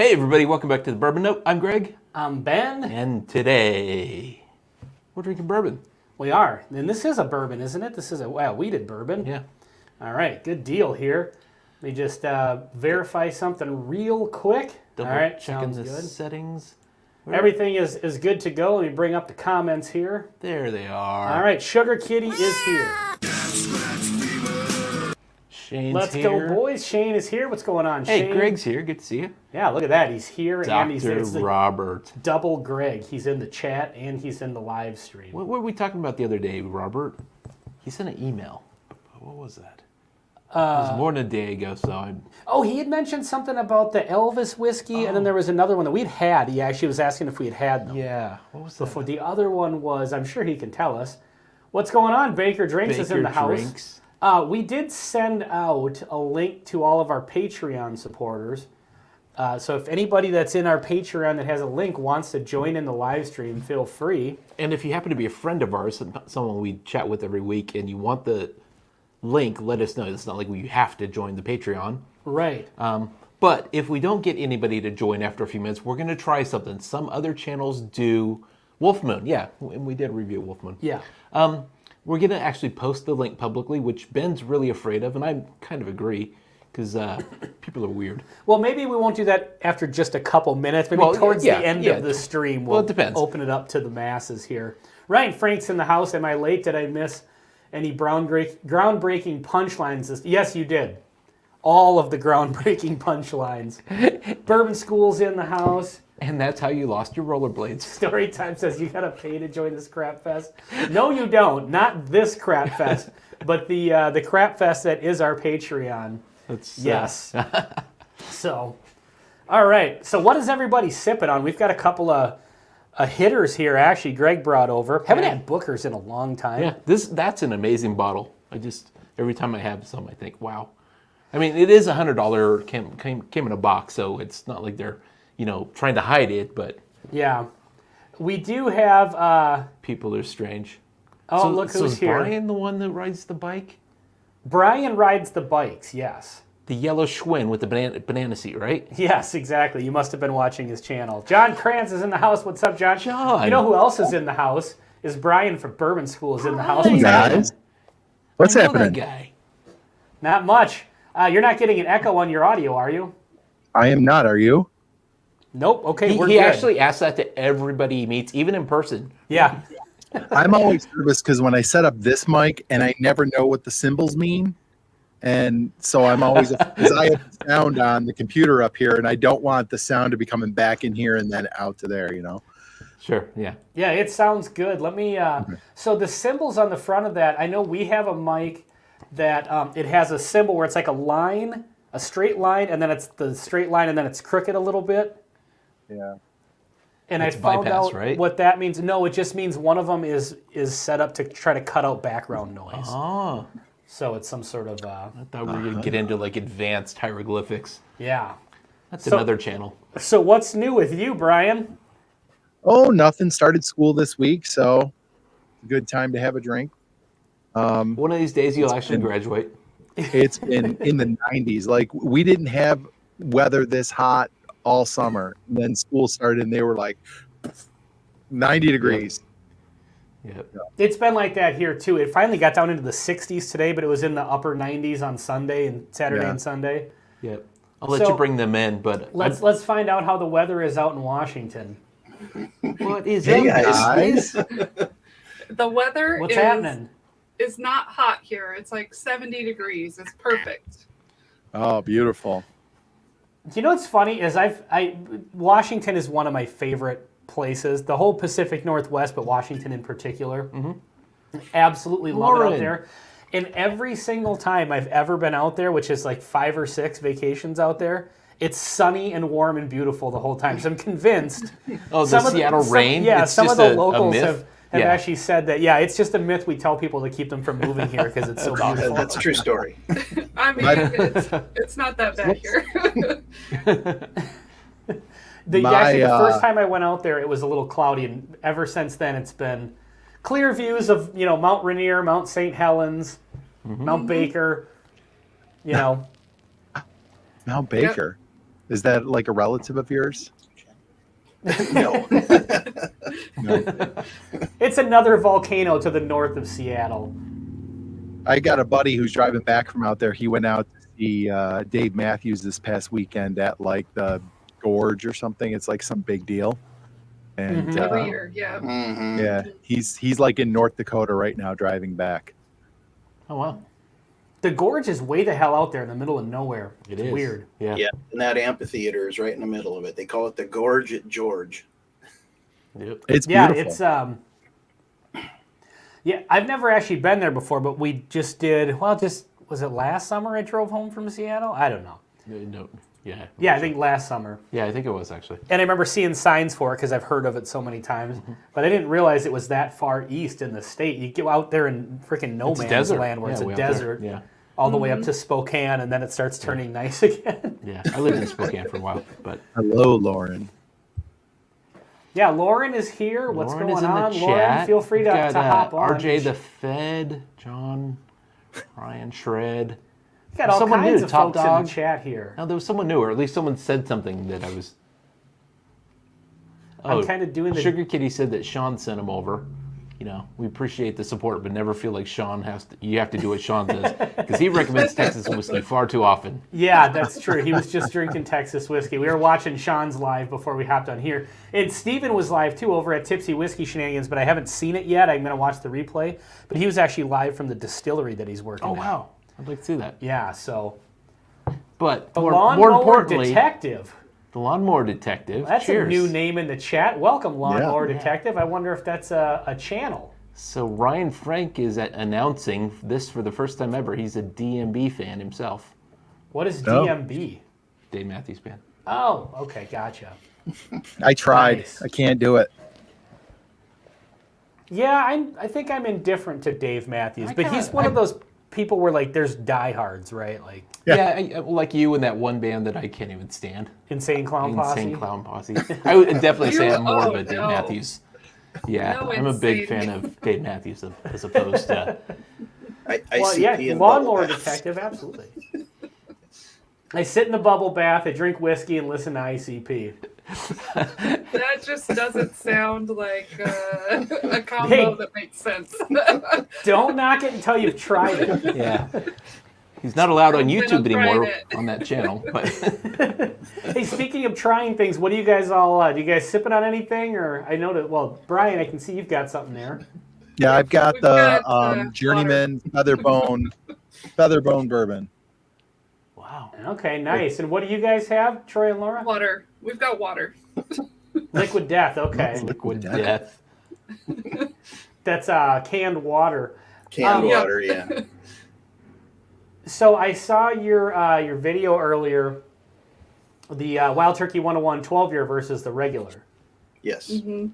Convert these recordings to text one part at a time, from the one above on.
Hey everybody, welcome back to the Bourbon Note. I'm Greg. I'm Ben. And today, we're drinking bourbon. We are. And this is a bourbon, isn't it? This is a wheated bourbon. Yeah. All right, good deal here. Let me just verify something real quick. Double All right, checking sounds the good. settings. Everything is good to go. Let me bring up the comments here. There they are. All right, Sugar Kitty is here. Shane's Let's here. go, boys. Shane is here. What's going on, Hey, Shane? Greg's here. Good to see you. Yeah, look at that. He's here and he's Dr. it's the Robert. double Greg. He's in the chat and he's in the live stream. What were we talking about the other day, Robert? He sent an email. What was that? It was more than a day ago, so I'm... Oh, he had mentioned something about the Elvis whiskey, and then there was another one that we'd had. He actually was asking if we had them. Yeah. What was that? Before the other one was, I'm sure he can tell us. What's going on? Baker Drinks is in the Drinks. house. We did send out a link to all of our Patreon supporters. So if anybody that's in our Patreon that has a link wants to join in the live stream, feel free. And if you happen to be a friend of ours, someone we chat with every week, and you want the link, let us know. It's not like you have to join the Patreon. Right. But if we don't get anybody to join after a few minutes, we're going to try something. Some other channels do Wolf Moon. Yeah, and we did review Wolf Moon. Yeah. We're going to actually post the link publicly, which Ben's really afraid of, and I kind of agree, because people are weird. Well, maybe we won't do that after just a couple minutes. Maybe towards the end of the stream, we'll it depends. open it up to the masses here. Ryan Frank's in the house. Am I late? Did I miss any groundbreaking punchlines? Yes, you did. All of the groundbreaking punchlines. Bourbon School's in the house. And that's how you lost your rollerblades. Storytime says you gotta pay to join this crap fest. No, you don't. Not this crap fest, but the crap fest that is our Patreon. Yes. So, all right. So what is everybody sipping on? We've got a couple of hitters here. Actually, Greg brought over. Haven't had Booker's in a long time. Yeah, that's an amazing bottle. Every time I have some, I think, wow. I mean, it is $100. Came in a box, so it's not like they're trying to hide it, but yeah, we do have. People are strange. Oh, look who's here! Is Brian the one that rides the bike? Brian rides the bikes. Yes. The yellow Schwinn with the banana seat, right? Yes, exactly. You must have been watching his channel. John Kranz is in the house. What's up, John? John. You know who else is in the house? Is Brian from Bourbon School is in the house. Hey guys, what's happening? That guy. Not much. You're not getting an echo on your audio, are you? I am not. Are you? Nope. Okay, we're He good. actually asks that to everybody he meets, even in person. Yeah. I'm always nervous because when I set up this mic and I never know what the symbols mean, and so I'm always because I have the sound on the computer up here, and I don't want the sound to be coming back in here and then out to there. Sure. Yeah. Yeah, it sounds good. Let me. So the symbols on the front of that, I know we have a mic that it has a symbol where it's like a line, a straight line, and then it's the straight line, and then it's crooked a little bit. Yeah. And That's I found bypass, out right? what that means. No, it just means one of them is set up to try to cut out background noise. Oh. So it's some sort of I thought we were going to get into like advanced hieroglyphics. yeah. That's another channel. So what's new with you, Brian? Oh, nothing. Started school this week, so good time to have a drink. One of these days you'll actually graduate. It's been in the 90s. Like we didn't have weather this hot all summer. And then school started, and they were like 90 degrees. Yep. It's been like that here too. It finally got down into the 60s today, but it was in the upper 90s on Sunday and Saturday and Sunday. Yep. I'll let you bring them in, but let's find out how the weather is out in Washington. What is Hey up, guys. The weather What's happening? is not hot here. It's like 70 degrees. It's perfect. Oh, beautiful. You know what's funny is Washington is one of my favorite places. The whole Pacific Northwest, but Washington in particular. Absolutely love it out there. And every single time I've ever been out there, which is like 5 or 6 vacations out there, it's sunny and warm and beautiful the whole time. So I'm convinced. Oh, the Seattle rain? Yeah, It's some of just the a locals myth? have actually said that, yeah, it's just a myth we tell people to keep them from moving here because it's so beautiful. That's a true story. I mean, it's not that bad here. Actually, the first time I went out there, it was a little cloudy, and ever since then, it's been clear views of Mount Rainier, Mount St. Helens, Mount Baker. Mount Baker. Is that like a relative of yours? No. No. It's another volcano to the north of Seattle. I got a buddy who's driving back from out there. He went out to see Dave Matthews this past weekend at like the Gorge or something. It's like some big deal. And Every year, yeah. Mhm. yeah, he's like in North Dakota right now driving back. Oh wow, The gorge is way the hell out there in the middle of nowhere. it It's is weird. Yeah. Yeah, and that amphitheater is right in the middle of it. They call it the Gorge at George. Yep. It's Yeah, beautiful. it's yeah, I've never actually been there before, but we just did. Well, just was it last summer I drove home from Seattle? I don't know. No. Yeah. Yeah, I think last summer. Yeah, I think it was actually. And I remember seeing signs for it because I've heard of it so many times, Mm-hmm. but I didn't realize it was that far east in the state. You go out there in freaking no It's man's desert. land where it's Yeah, a way out there. desert, Yeah. all the way up to Spokane, and then it starts turning nice again. Yeah. I lived in Spokane for a while, but Hello, Lauren. Yeah, Lauren is here. What's Lauren going is in on, the Lauren? chat. Feel free to, We've got, hop on. RJ the Fed, John, Ryan Shred. We got all someone kinds new, of Top folks Dog. in the chat here. No, there was someone new, or at least someone said something that I was. I'm kind of doing the Sugar Kitty said that Sean sent him over. You know, we appreciate the support, but never feel like Sean has to. You have to do what Sean says because he recommends Texas whiskey far too often. Yeah, that's true. He was just drinking Texas whiskey. We were watching Sean's live before we hopped on here. And Steven was live too over at Tipsy Whiskey Shenanigans, but I haven't seen it yet. I'm going to watch the replay. But he was actually live from the distillery that he's working Oh at. wow, I'd like to see that. Yeah, so. But The more Lawnmower importantly, Detective. the Lawnmower Detective. That's Cheers. a new name in the chat. Welcome, Lawnmower Yeah. Detective. I wonder if that's a channel. So Ryan Frank is announcing this for the first time ever. He's a DMB fan himself. What is Oh. DMB? Dave Matthews fan. Oh, okay, gotcha. I tried. Nice. I can't do it. Yeah, I think I'm indifferent to Dave Matthews, I but kinda- he's one of those people where like there's diehards, right? Like Yeah. Yeah, like you and that one band that I can't even stand. Insane Clown Posse. Insane Clown Posse. I would definitely say I'm more of Oh, a Dave no. Matthews. Yeah, No I'm a big insane. fan of Dave Matthews as opposed to. I Well, see yeah, pee in Lawnmower bubble baths. Detective, absolutely. I sit in the bubble bath, I drink whiskey, and listen to ICP. That just doesn't sound like a combo Hey. that makes sense. Don't knock it until you've tried it. Yeah. He's not allowed on Then YouTube I'll try anymore it. on that channel. But Hey, speaking of trying things, what do you guys all? Do you guys sipping on anything? Or I know that. Well, Brian, I can see you've got something there. Yeah, I've got We've the got, Journeyman Featherbone bourbon. wow. Okay, nice. And what do you guys have, Troy and Laura? Water. We've got water. Liquid Death. Okay, Liquid Death. death. that's canned water. Canned Yeah. water, yeah. So I saw your video earlier, the Wild Turkey 101 12-year versus the regular. Yes. Mm-hmm. And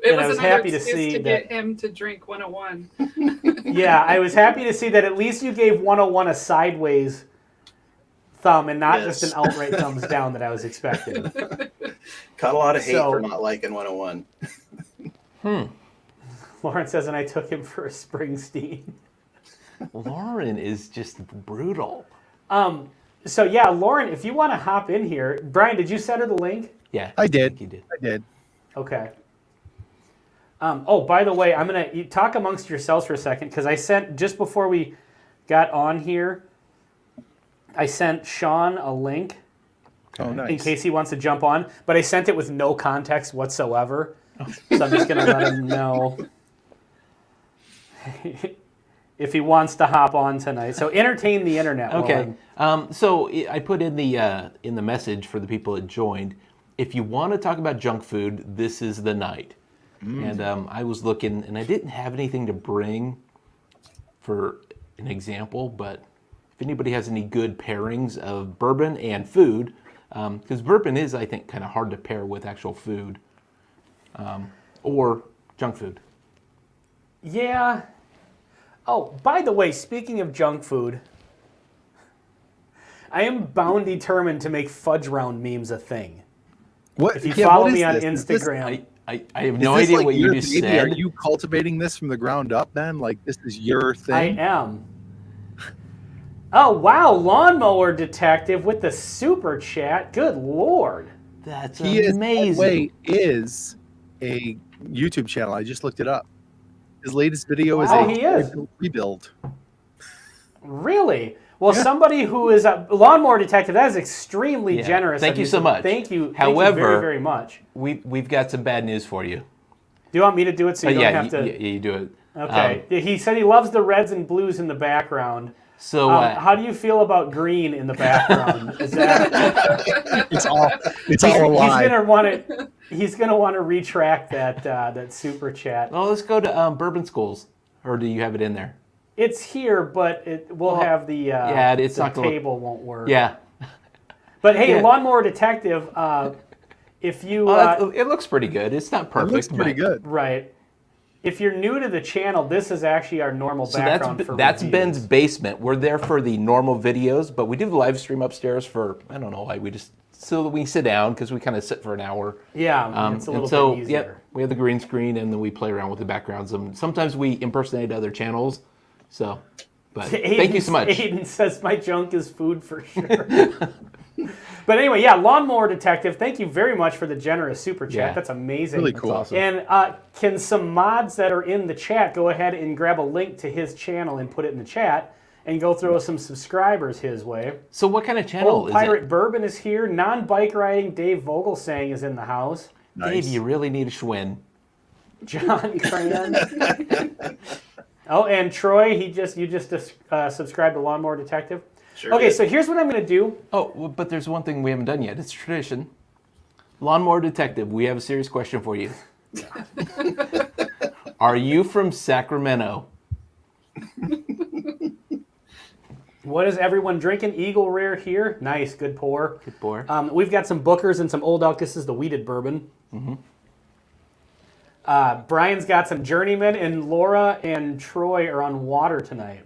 It I was was another happy to excuse see to that- get him to drink 101. Yeah, I was happy to see that at least you gave 101 a sideways thumb and not Yes. just an outright thumbs down that I was expecting. Caught a lot of hate So- for not liking 101. Lauren says, and I took him for a Springsteen. Lauren is just brutal. So yeah, Lauren, if you want to hop in here, Brian, did you send her the link? Yeah. I did. think you did. I did. Okay. Oh, by the way, I'm gonna talk amongst yourselves for a second because I sent just before we got on here. I sent Sean a link Oh, nice. in case he wants to jump on, but I sent it with no context whatsoever. So I'm just gonna let him know if he wants to hop on tonight. So entertain the internet. Okay. Lauren. So I put in the message for the people that joined. If you want to talk about junk food, this is the night. And I was looking, and I didn't have anything to bring for an example, but if anybody has any good pairings of bourbon and food, because bourbon is, I think, kind of hard to pair with actual food or junk food. Yeah. Oh, by the way, speaking of junk food, I am bound determined to make fudge round memes a thing. What? If you yeah, follow what me is on this? Is this- Instagram, I have is no this idea like what you your just baby? said. Are you cultivating this from the ground up then? Like this is your I thing? am. Oh, wow. Lawnmower Detective with the super chat. Good Lord. That's He amazing. is a YouTube channel. I just looked it up. His latest video is Wow, a he is. rebuild. Really? Well, Yeah. somebody who is a Lawnmower Detective, that is extremely Yeah. generous. Thank of you so much. Thank you. However, thank you very, very much. We've got some bad news for you. Do you want me to do it so you don't yeah, have to? yeah, you do it. Okay. He said he loves the reds and blues in the background. So How do you feel about green in the background? Is that It's all he's alive. he's gonna want to retract that super chat. well, let's go to Bourbon Schools, or do you have it in there? It's here, but we'll have the yeah, it's the not gonna look- table won't work. Yeah. But hey, Yeah. Lawnmower Detective, if you It looks pretty good. It's not It perfect. looks pretty but- good. right, if you're new to the channel, this is actually our normal So background for that's reviews. Ben's basement. We're there for the normal videos, but we do the live stream upstairs for I don't know why we just so that we sit down because we kind of sit for an hour. Yeah, it's a little and so, bit easier. we have the green screen and then we play around with the backgrounds. And sometimes we impersonate other channels. So, but thank you so much. Aiden says my junk is food for sure. But anyway, yeah, Lawnmower Detective, thank you very much for the generous super chat. Yeah. That's amazing. Really cool. awesome. And can some mods that are in the chat go ahead and grab a link to his channel and put it in the chat and go throw some subscribers his way? So, what kind of channel Old is Pirate it? Bourbon is here. Non-bike riding Dave Vogelsang is in the house. Dave, you really need a Schwinn. John Cran. Oh, and Troy, you just subscribed to Lawnmower Detective. Sure Okay, did. so here's what I'm going to do. Oh, well, but there's one thing we haven't done yet. It's tradition. Lawnmower Detective, we have a serious question for you. Are you from Sacramento? What is everyone drinking? Eagle Rare here. Nice, good pour. Good pour. We've got some Bookers and some Old Elk. This is the wheated bourbon. Mm-hmm. Brian's got some Journeyman, and Laura and Troy are on water tonight.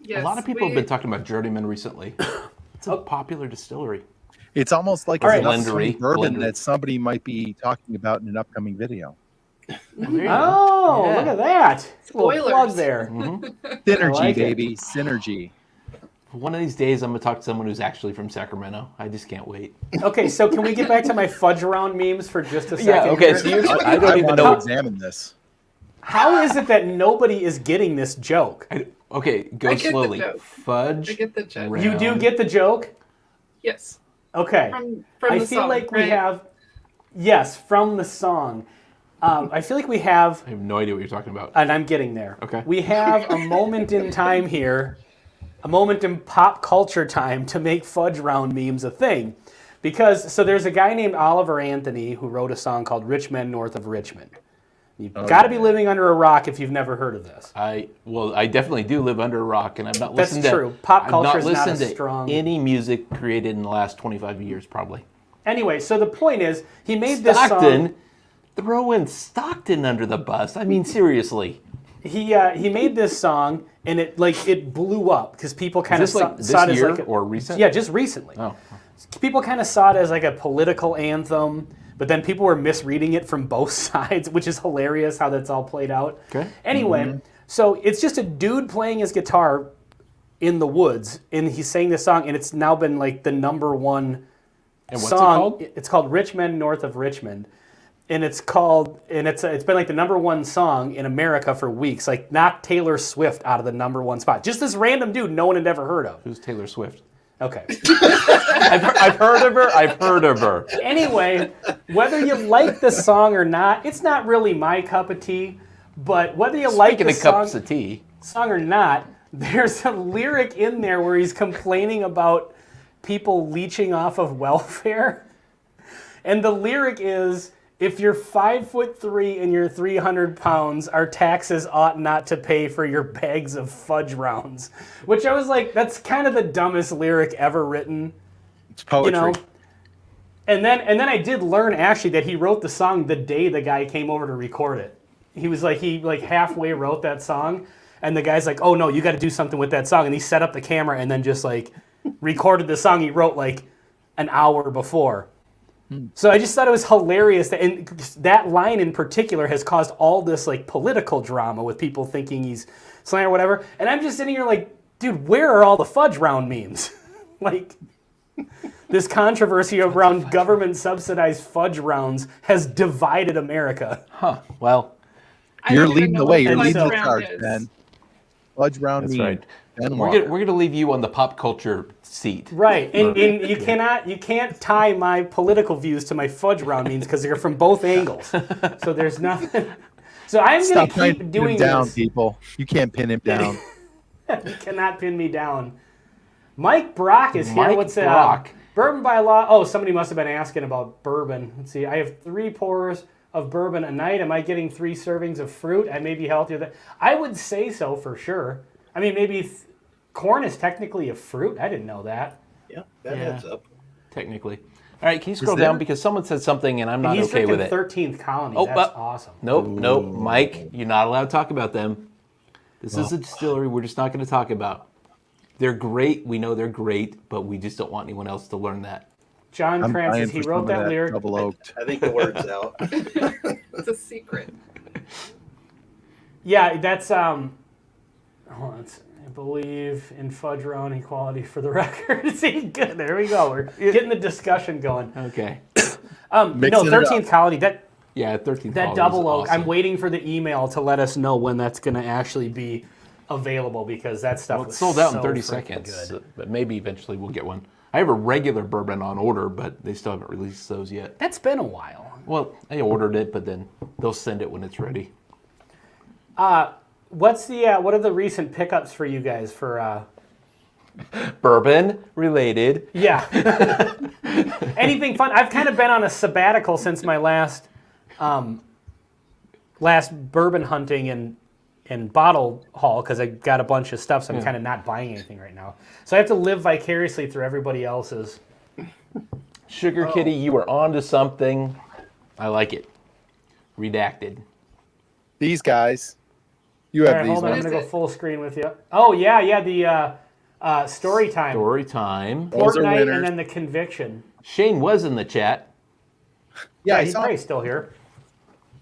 Yes, A lot of people have been talking about Journeyman recently. It's a popular distillery. It's almost like All it's right. an upcoming Blendery. bourbon Blendery. that somebody might be talking about in an upcoming video. There you go. Oh, Yeah. look at that. Little Spoilers. plug there. Synergy, like it. baby. Synergy. One of these days, I'm going to talk to someone who's actually from Sacramento. I just can't wait. Okay, so can we get back to my fudge round memes for just a second? Yeah, okay, here? so you, I I don't even want know. to examine this. How is it that nobody is getting this joke? Okay, go I get the slowly. joke. Fudge. I get the joke. round. You do get the joke? Yes. Okay. From I the feel song, like we right? have, yes, from the song. I feel like we have, I have no idea what you're talking about. and I'm getting there. Okay. We have a moment in time here, a moment in pop culture time to make fudge round memes a thing. Because, so there's a guy named Oliver Anthony who wrote a song called Rich Men North of Richmond. You've got to be living under a rock if you've never heard of this. I definitely do live under a rock, and I've not That's listened true. to Pop I've culture not is not a listened to strong- any music created in the last 25 years, probably. Anyway, so the point is, he made this song. Stockton, throw in Stockton under the bus. I mean, seriously. He made this song, and it blew up because people kind of Is this like saw it this as year like a, or recent? yeah, just recently. Oh, People kind of saw it as like a political anthem, but then people were misreading it from both sides, which is hilarious how that's all played out. Okay. Anyway, so it's just a dude playing his guitar in the woods, and he's saying this song, and it's now been like the number one and what's song. it called? It's called Rich Men North of Richmond. And it's been like the number one song in America for weeks. Like knocked Taylor Swift out of the number one spot. Just this random dude no one had ever heard of. Who's Taylor Swift? Okay. I've heard of her. I've heard of her. Anyway, whether you like the song or not, it's not really my cup of tea. But whether you like Speaking the of cups of tea, song or not, there's a lyric in there where he's complaining about people leeching off of welfare. And the lyric is, if you're 5'3" and you're 300 pounds, our taxes ought not to pay for your bags of fudge rounds. Which I was like, that's kind of the dumbest lyric ever written. It's poetry. You know? And then I did learn actually that he wrote the song the day the guy came over to record it. He halfway wrote that song, and the guy's like, oh no, you got to do something with that song. And he set up the camera and then just like recorded the song he wrote like an hour before. So I just thought it was hilarious that, and that line in particular has caused all this like political drama with people thinking he's slang or whatever. And I'm just sitting here like, dude, where are all the fudge round memes? Like, this controversy around government-subsidized fudge rounds has divided America. Huh. Well, I You're don't even leading know the what way. a You're fudge leading the round charge, is. Ben. Fudge round that's meme. right. Ben We're Walker. gonna leave you on the pop culture seat. Right, and you can't tie my political views to my fudge round memes because they're from both angles. So there's nothing. So I'm going Stop to trying to keep pin him doing down, this. people. You can't pin him down. You cannot pin me down. Mike Brock is here. Mike What's Brock. Bourbon by law? Oh, somebody must have been asking about bourbon. Let's see. I have 3 pours of bourbon a night. Am I getting 3 servings of fruit? I may be healthier than. I would say so for sure. I mean, maybe corn is technically a fruit. I didn't know that. Yeah, that Yeah. adds up. Technically. All right, can you scroll there? down because someone said something and I'm not He's okay with drinking it. 13th Colony. Oh, That's but- awesome. Nope, Mike, you're not allowed to talk about them. This is a distillery we're just not going to talk about. They're great. We know they're great, but we just don't want anyone else to learn that. John I'm Francis, buying he for wrote some of that lyric. double oaked. I think the word's out. It's a secret. Yeah, that's hold on. I believe in fudge round equality for the record. See, good. There we go. We're getting the discussion going. Okay. No, Mixing it up. 13th Colony. Yeah, 13th That Colony double is oak. awesome. I'm waiting for the email to let us know when that's going to actually be available because that stuff Well, was it's sold out so in 30 freaking seconds, good. but maybe eventually we'll get one. I have a regular bourbon on order, but they still haven't released those yet. That's been a while. Well, I ordered it, but then they'll send it when it's ready. What's the what are the recent pickups for you guys for? Bourbon related. Yeah. Anything fun? I've kind of been on a sabbatical since my last bourbon hunting and bottle haul because I got a bunch of stuff, so I'm kind of not buying anything right now. So I have to live vicariously through everybody else's. Sugar Kitty, you were onto something. I like it. Redacted. These guys. You All have right, these hold on. I'm ones. going to go full screen with you. Oh, yeah, the story time. Story time. Those are Fortnite winners. and then the conviction. Shane was in the chat. Yeah, I He's saw. probably still here.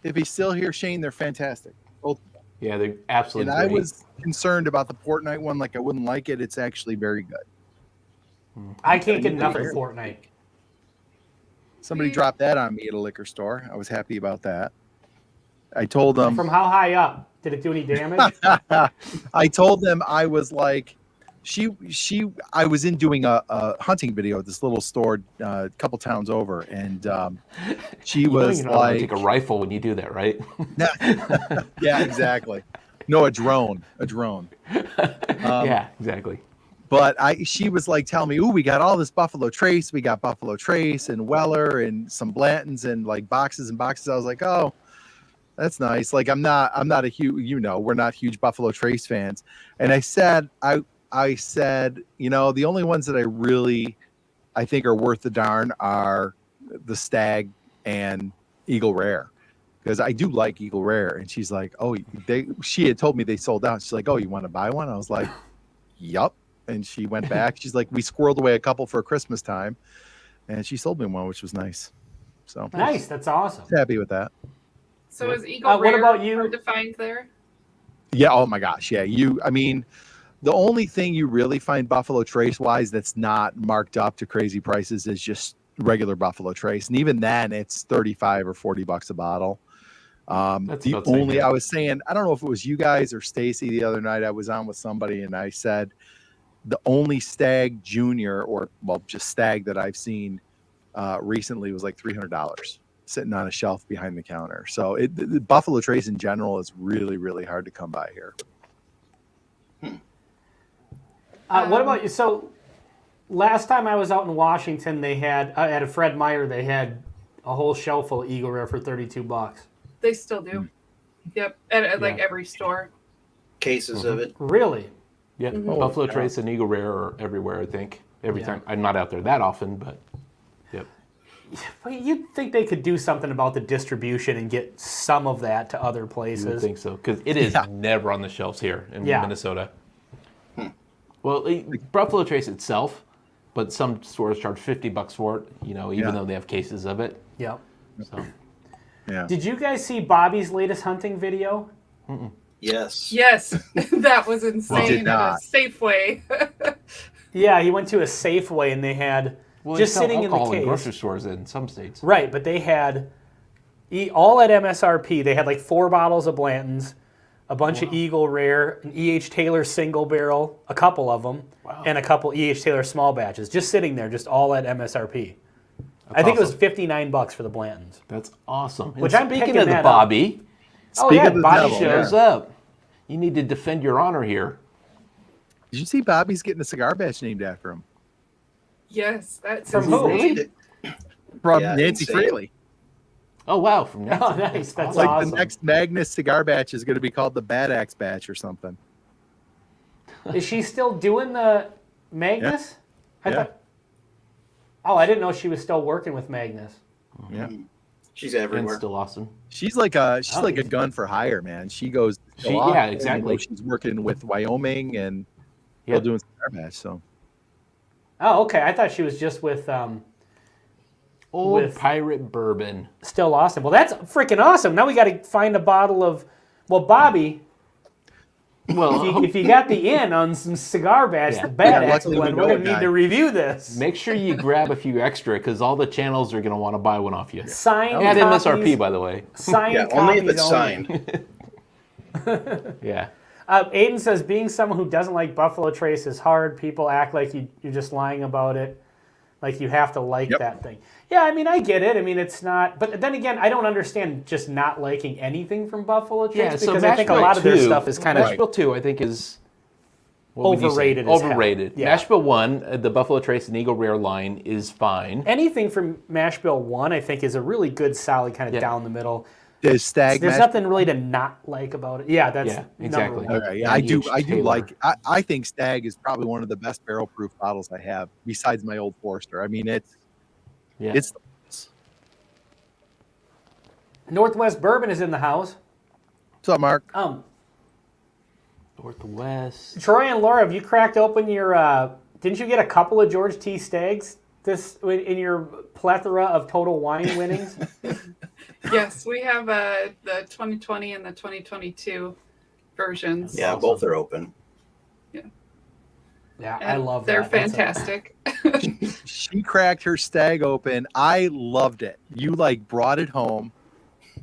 If he's still here, Shane, they're fantastic. Both. Yeah, they're absolutely And I great. was concerned about the Fortnite one, like I wouldn't like it. It's actually very good. I can't get enough of Fortnite. Somebody dropped that on me at a liquor store. I was happy about that. I told them. From how high up? Did it do any damage? I told them I was like, I was in doing a hunting video at this little store a couple towns over, and she You don't was even know how to like, take a rifle when you do that, right? yeah, exactly. No, a drone. Yeah, exactly. But she was like telling me, "Ooh, we got all this Buffalo Trace. We got Buffalo Trace and Weller and some Blantons and like boxes and boxes." I was like, "Oh, that's nice." Like I'm not a huge, we're not huge Buffalo Trace fans. And I said, I said, the only ones that I think are worth the darn are the Stag and Eagle Rare. Because I do like Eagle Rare. And she's like, "Oh, she had told me they sold out." She's like, "Oh, you want to buy one?" I was like, "Yup." And she went back. She's like, "We squirreled away a couple for Christmas time." And she sold me one, which was nice. So Nice, that's awesome. happy with that. So is Eagle what Rare about you? hard to find there? Yeah. Oh my gosh. Yeah. The only thing you really find Buffalo Trace wise that's not marked up to crazy prices is just regular Buffalo Trace. And even then it's 35 or $40 a bottle. That's The about the same only here. I was saying, I don't know if it was you guys or Stacy the other night. I was on with somebody and I said the only Stag Junior just Stag that I've seen recently was like $300 sitting on a shelf behind the counter. So the Buffalo Trace in general is really, really hard to come by here. What about you? So last time I was out in Washington, they had at a Fred Meyer, they had a whole shelf full of Eagle Rare for $32. They still do. Yep, at like every store. Cases of it. Really? Yeah, Mm-hmm. Buffalo Trace and Eagle Rare are everywhere, I think. Every time. I'm not out there that often, but yep. But you'd think they could do something about the distribution and get some of that to other You would places. think so. Because it is Yeah. never on the shelves here in Yeah. Minnesota. Well, Buffalo Trace itself, but some stores charge $50 for it, even Yeah. though they have cases of it. Yep. So Yeah. Did you guys see Bobby's latest hunting video? Yes. Yes, that was insane at a not. Safeway. Yeah, he went to a Safeway and they had Well, just they sell sitting in the alcohol case. grocery stores in some states. Right, but they had all at MSRP. They had like 4 bottles of Blanton's, a bunch of Eagle Rare, an E.H. Taylor single barrel, a couple of them, and a couple E.H. Taylor small batches, just sitting there, just all at MSRP. I think it was $59 for the Blanton's. That's awesome. Which And I'm speaking picking of the that up. Bobby, Oh yeah, of the Bobby devil, shows shows up. You need to defend your honor here. Did you see Bobby's getting a cigar batch named after him? Yes, that's From who? insane. From Yeah, Nancy insane. Fraley. Oh wow, from Nancy. Oh, nice. That's Like awesome. the next Magnus cigar batch is going to be called the Bad Axe batch or something. Is she still doing the Magnus? I Yeah. thought. Oh, I didn't know she was still working with Magnus. Yeah. She's And everywhere. still awesome. She's like a gun for hire, man. She goes. to She- Alaska, yeah, and, exactly. she's working with Wyoming and still Yep. doing cigar batch. So Oh, okay. I thought she was just with Old With- pirate bourbon. Still Awesome. Well, that's freaking awesome. Now we got to find a bottle of. Well, Bobby, Well, if you got the in on some cigar batch, Yeah. the Bad Yeah, Axe luckily we blend, know we're a gonna need guy. to review this. make sure you grab a few extra because all the channels are going to want to buy one off you. Signed At copies, MSRP, by the way. Signed Yeah, only if copies it's signed. Yeah. Aiden says, being someone who doesn't like Buffalo Trace is hard. People act like you're just lying about it. Like you have to like Yep. that thing. Yeah, I mean, I get it. I mean, it's not. But then again, I don't understand just not liking anything from Buffalo Trace Yeah, so because I think a Mash lot of Bill their 2 stuff is kind of Mash Bill 2, I think, is what would you say? Overrated as hell. Overrated. Yeah. Mash Bill 1, the Buffalo Trace and Eagle Rare line is fine. anything from Mash Bill 1, I think, is a really good, solid kind of Yeah. down the middle. there's Stag. There's Mash- nothing really to not like about it. Yeah, that's Yeah, number exactly. one. Okay, yeah, And I do Taylor. like. I think Stag is probably one of the best barrel proof bottles I have, besides my old Forester. I mean, it's Yeah. it's Northwest Bourbon is in the house. what's up, Mark? Northwest. Troy and Laura, have you cracked open your? Didn't you get a couple of George T. Stags in your plethora of total wine winnings? Yes, we have the 2020 and the 2022 versions. Yeah, both are open. Yeah, And I love they're that. That's a- fantastic. She cracked her Stag open. I loved it. You like brought it home,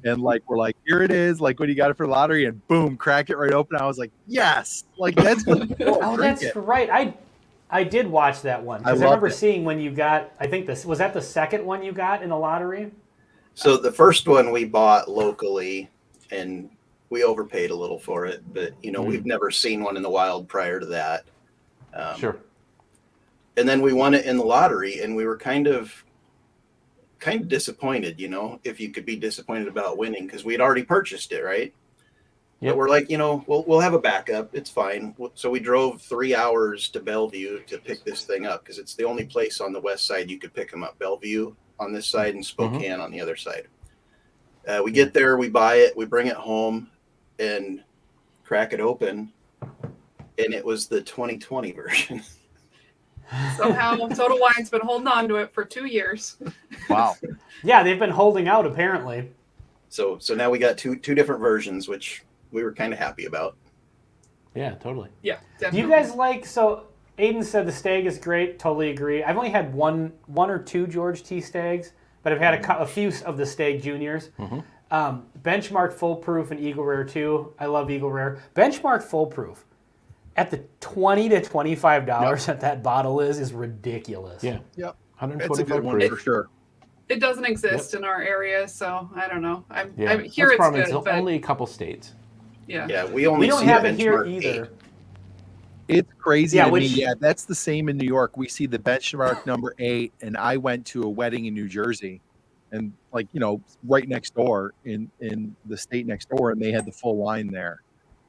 and like we're like, here it is. Like when you got it for the lottery, and boom, cracked it right open. I was like, yes, like that's what. Oh, that's right. I did watch that one I because I, loved remember it. seeing when you got. I think this was that the second one you got in the lottery. So the first one we bought locally, and we overpaid a little for it, but we've never seen one in the wild prior to that. Sure. And then we won it in the lottery, and we were kind of disappointed. If you could be disappointed about winning, because we had already purchased it, right? Yep. But we're like, we'll have a backup. It's fine. So we drove 3 hours to Bellevue to pick this thing up because it's the only place on the west side you could pick them up. Bellevue on this side and Spokane on the other side. We get there, we buy it, we bring it home, and crack it open, and it was the 2020 version. Somehow, Total Wine's been holding on to it for 2 years. Wow. Yeah, they've been holding out apparently. So now we got two different versions, which we were kind of happy about. Yeah, totally. Yeah, Do definitely. you guys like? So Aiden said the Stag is great. Totally agree. I've only had one or two George T. Stags, but I've had a few of the Stag Juniors. Benchmark Foolproof and Eagle Rare 2. I love Eagle Rare. Benchmark Foolproof at the $20 to $25 that bottle is ridiculous. Yeah. Yep. 125 That's a good one proof. for sure. It doesn't exist in our area, so I don't know. Yeah. I'm here. That's It's probably good, but only a couple states. yeah. Yeah, we only We don't see have the it here Benchmark either. 8. It's crazy Yeah, to me. which- Yeah, that's the same in New York. We see the benchmark number 8, and I went to a wedding in New Jersey, and right next door in the state next door, and they had the full line there,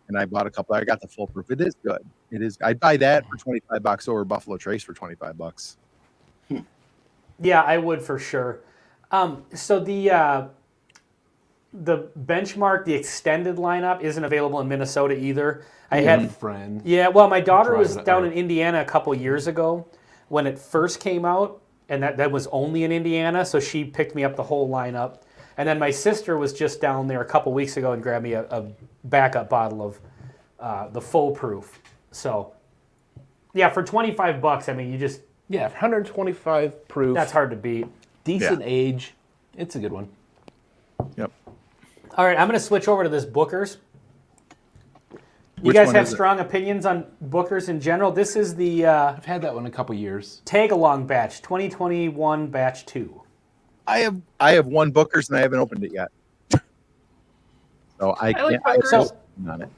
and I bought a couple. I got the full proof. It is good. It is. I'd buy that for $25 over Buffalo Trace for $25. Yeah, I would for sure. So the Benchmark, the extended lineup, isn't available in Minnesota either. I had friend. Yeah, well, my daughter Tried was it, down right. in Indiana a couple years ago when it first came out, and that was only in Indiana, so she picked me up the whole lineup. And then my sister was just down there a couple weeks ago and grabbed me a backup bottle of the faux proof. So, yeah, for $25, I mean, you just... Yeah, 125 proof. That's hard to beat. Decent age. It's a good one. Yep. All right, I'm going to switch over to this Booker's. You Which guys one have is it? strong opinions on Booker's in general. This is the I've had that one a couple years. tag-along batch, 2021 batch 2. I have one Booker's and I haven't opened it yet. So I like can't. I Booker's. have no on it.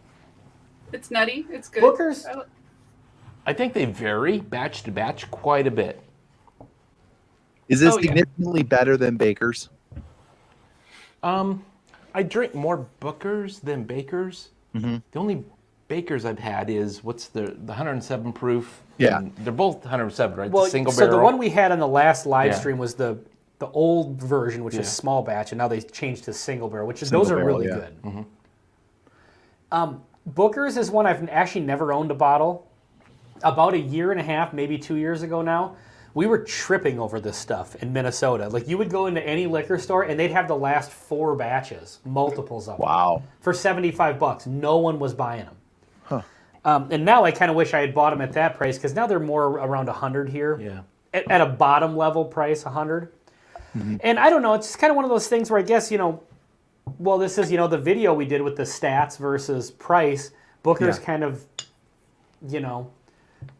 It's nutty. It's good. Booker's? I think they vary batch to batch quite a bit. Is this Oh, yeah. significantly better than Baker's? I drink more Bookers than Bakers. Mm-hmm. The only Bakers I've had is what's the 107 proof. Yeah. And they're both 107, right? Well, the single so barrel. the one we had on the last live Yeah. stream was the old version, which Yeah. is small batch, and now they changed to single barrel, which is Single those are barrel, really yeah. good. Booker's is one I've actually never owned a bottle. About a year and a half, maybe 2 years ago now, we were tripping over this stuff in Minnesota. Like, you would go into any liquor store and they'd have the last 4 batches, multiples of them, Wow. for $75. No one was buying them. Huh. And now I kind of wish I had bought them at that price, because now they're more around 100 here. Yeah. At a bottom level price, 100. And I don't know, it's just kind of one of those things where I guess, well, this is, the video we did with the stats versus price. Booker's Yeah. kind of,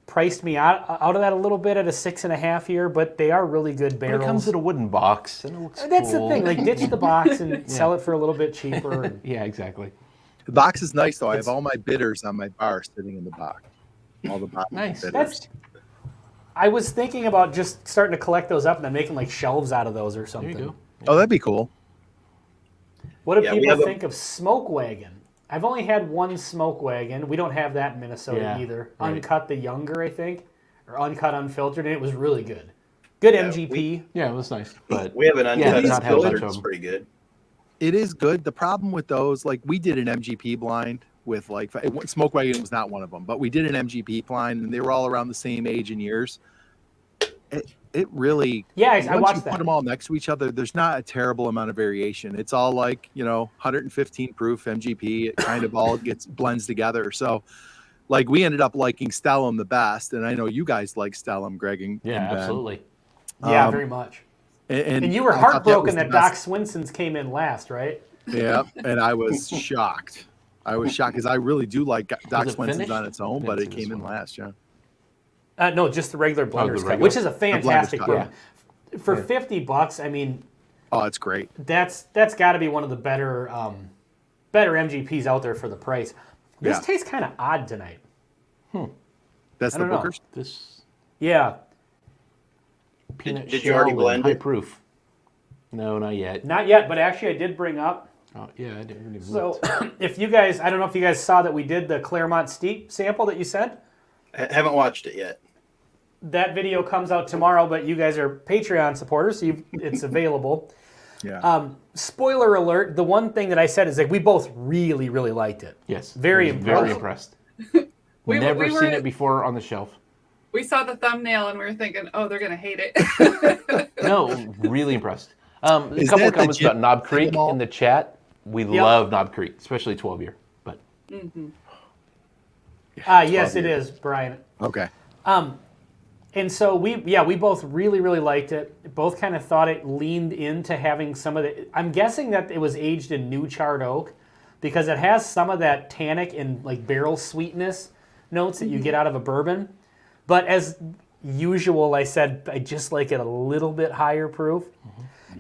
priced me out of that a little bit at a 6.5 here, but they are really good But barrels. it comes in a wooden box, and it looks That's cool. the thing, like ditch the box and sell it for a little bit cheaper. And, Yeah, exactly. The box is nice though. I have all my bitters on my bar sitting in the box. All the bottles Nice. of bitters. that's. I was thinking about just starting to collect those up and then making like shelves out of those or There something. you go. Oh, that'd be cool. What do Yeah, we people have a- think of Smoke Wagon? I've only had one Smoke Wagon. We don't have that in Minnesota Yeah, either. right. Uncut the Younger, I think, or Uncut Unfiltered, and it was really good. Good Yeah, MGP. Yeah, it was nice. But We have an Yeah, uncut not have a bunch filter. of It's them. pretty good. It is good. The problem with those, like we did an MGP blind with Smoke Wagon was not one of them, but we did an MGP blind and they were all around the same age and years. It really, Yeah, I once you watched put that. them all next to each other, there's not a terrible amount of variation. It's all like 115 proof MGP. It kind of all blends together. So, like we ended up liking Stellum the best, and I know you guys like Stellum, Greg and yeah, Ben. absolutely. Yeah, Um, very much. And And you were I thought heartbroken was that, the Doc best. Swinson's came in last, right? Yeah, and I was shocked. I was shocked because I really do like Doc it Swenson's finished? on its own, Didn't but see it this came in one. last. Yeah. No, just the regular Blender's the Cut, regular- which is a fantastic Cut, bourbon. For Yeah. $50, I mean, Oh, it's great. that's got to be one of the better MGPs out there for the price. This Yeah. tastes kind of odd tonight. That's I the don't know. Booker's. This Yeah, peanut did you shell already and blend high it? proof. No, not yet. not yet, but actually I did bring up. Oh, yeah, I didn't even So look. if you guys, I don't know if you guys saw that we did the Claremont Steep sample that you sent. Haven't watched it yet. That video comes out tomorrow, but you guys are Patreon supporters, so it's available. Yeah. Spoiler alert, the one thing that I said is like we both really, really liked it. Yes. Very I was Very impressed. impressed. We Never were- seen it before on the shelf. We saw the thumbnail and we were thinking, oh, they're gonna hate it. No, really impressed. A Is couple that of the comments about Jim Knob Creek Mall? in the chat. We Yep. love Knob Creek, especially 12 year. But Yes, 12 it years. is, Brian. Okay. And so we both really, really liked it. Both kind of thought it leaned into having some of the. I'm guessing that it was aged in new charred oak, because it has some of that tannic and like barrel sweetness notes that you get out of a bourbon. But as usual, I said I just like it a little bit higher proof.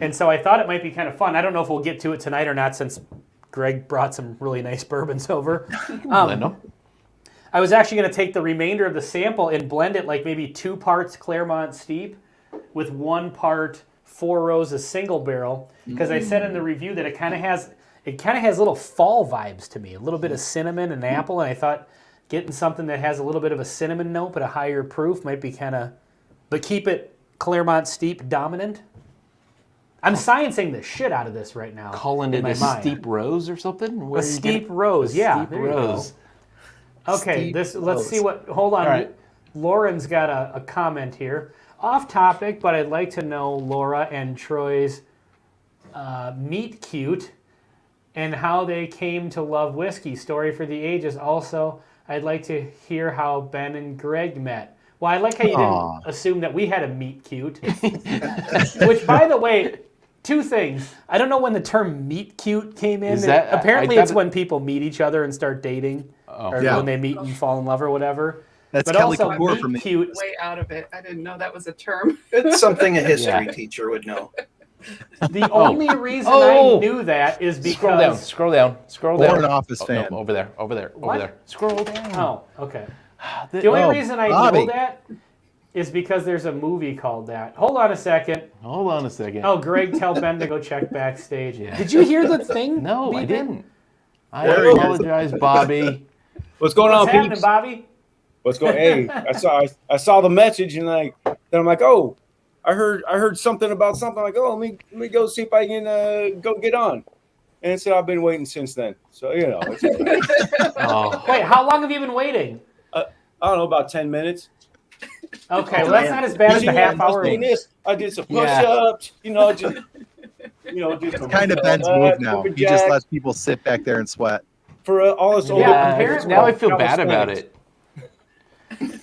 And so I thought it might be kind of fun. I don't know if we'll get to it tonight or not, since Greg brought some really nice bourbons over. blend 'em. I was actually going to take the remainder of the sample and blend it like maybe 2 parts Claremont Steep with 1 part Four Roses single barrel, because I said in the review that it kind of has little fall vibes to me, a little bit of cinnamon and apple, and I thought getting something that has a little bit of a cinnamon note but a higher proof might be kind of, but keep it Claremont Steep dominant. I'm sciencing the shit out of this right now. Calling in it my a mind. steep rose or something? Where A you get steep it? rose, A yeah. Steep there you go. rose. Okay, Steep let's see what. Hold on. All right. Lauren's got a comment here. Off topic, but I'd like to know Laura and Troy's meet cute and how they came to love whiskey. Story for the ages. Also, I'd like to hear how Ben and Greg met. Well, I like how you didn't assume that we had a meet cute. Which, by the way, two things. I don't know when the term meet cute came in. Apparently, it's when people meet each other and start dating, or when they meet and fall in love or whatever. That's but Kelly also, Kapoor meet from cute. Way out of it. I didn't know that was a term. It's something a history teacher would know. The only reason I knew that is because Scroll down. Born Office fan. No, over there. Scroll down. Oh, okay. The only reason I know that is because there's a movie called that. Hold on a second. Oh, Greg, tell Ben to go check backstage. Yeah. Did you hear the thing? No, I beeping? didn't. I There he is. apologize, Bobby. What's going What's on, happening, peeps? Bobby? What's going? Hey, I saw the message and then I'm like, oh, I heard something about something. Like, oh, let me go see if I can go get on. And so I've been waiting since then. So it's all right. Oh, Wait, how long have you been waiting? I don't know, about 10 minutes. Okay, well, that's not as bad as the half hour. I did some push-ups. Just It's kind of Ben's move now. He just lets people sit back there and sweat. For all this old. Yeah, apparently- now I feel bad about it.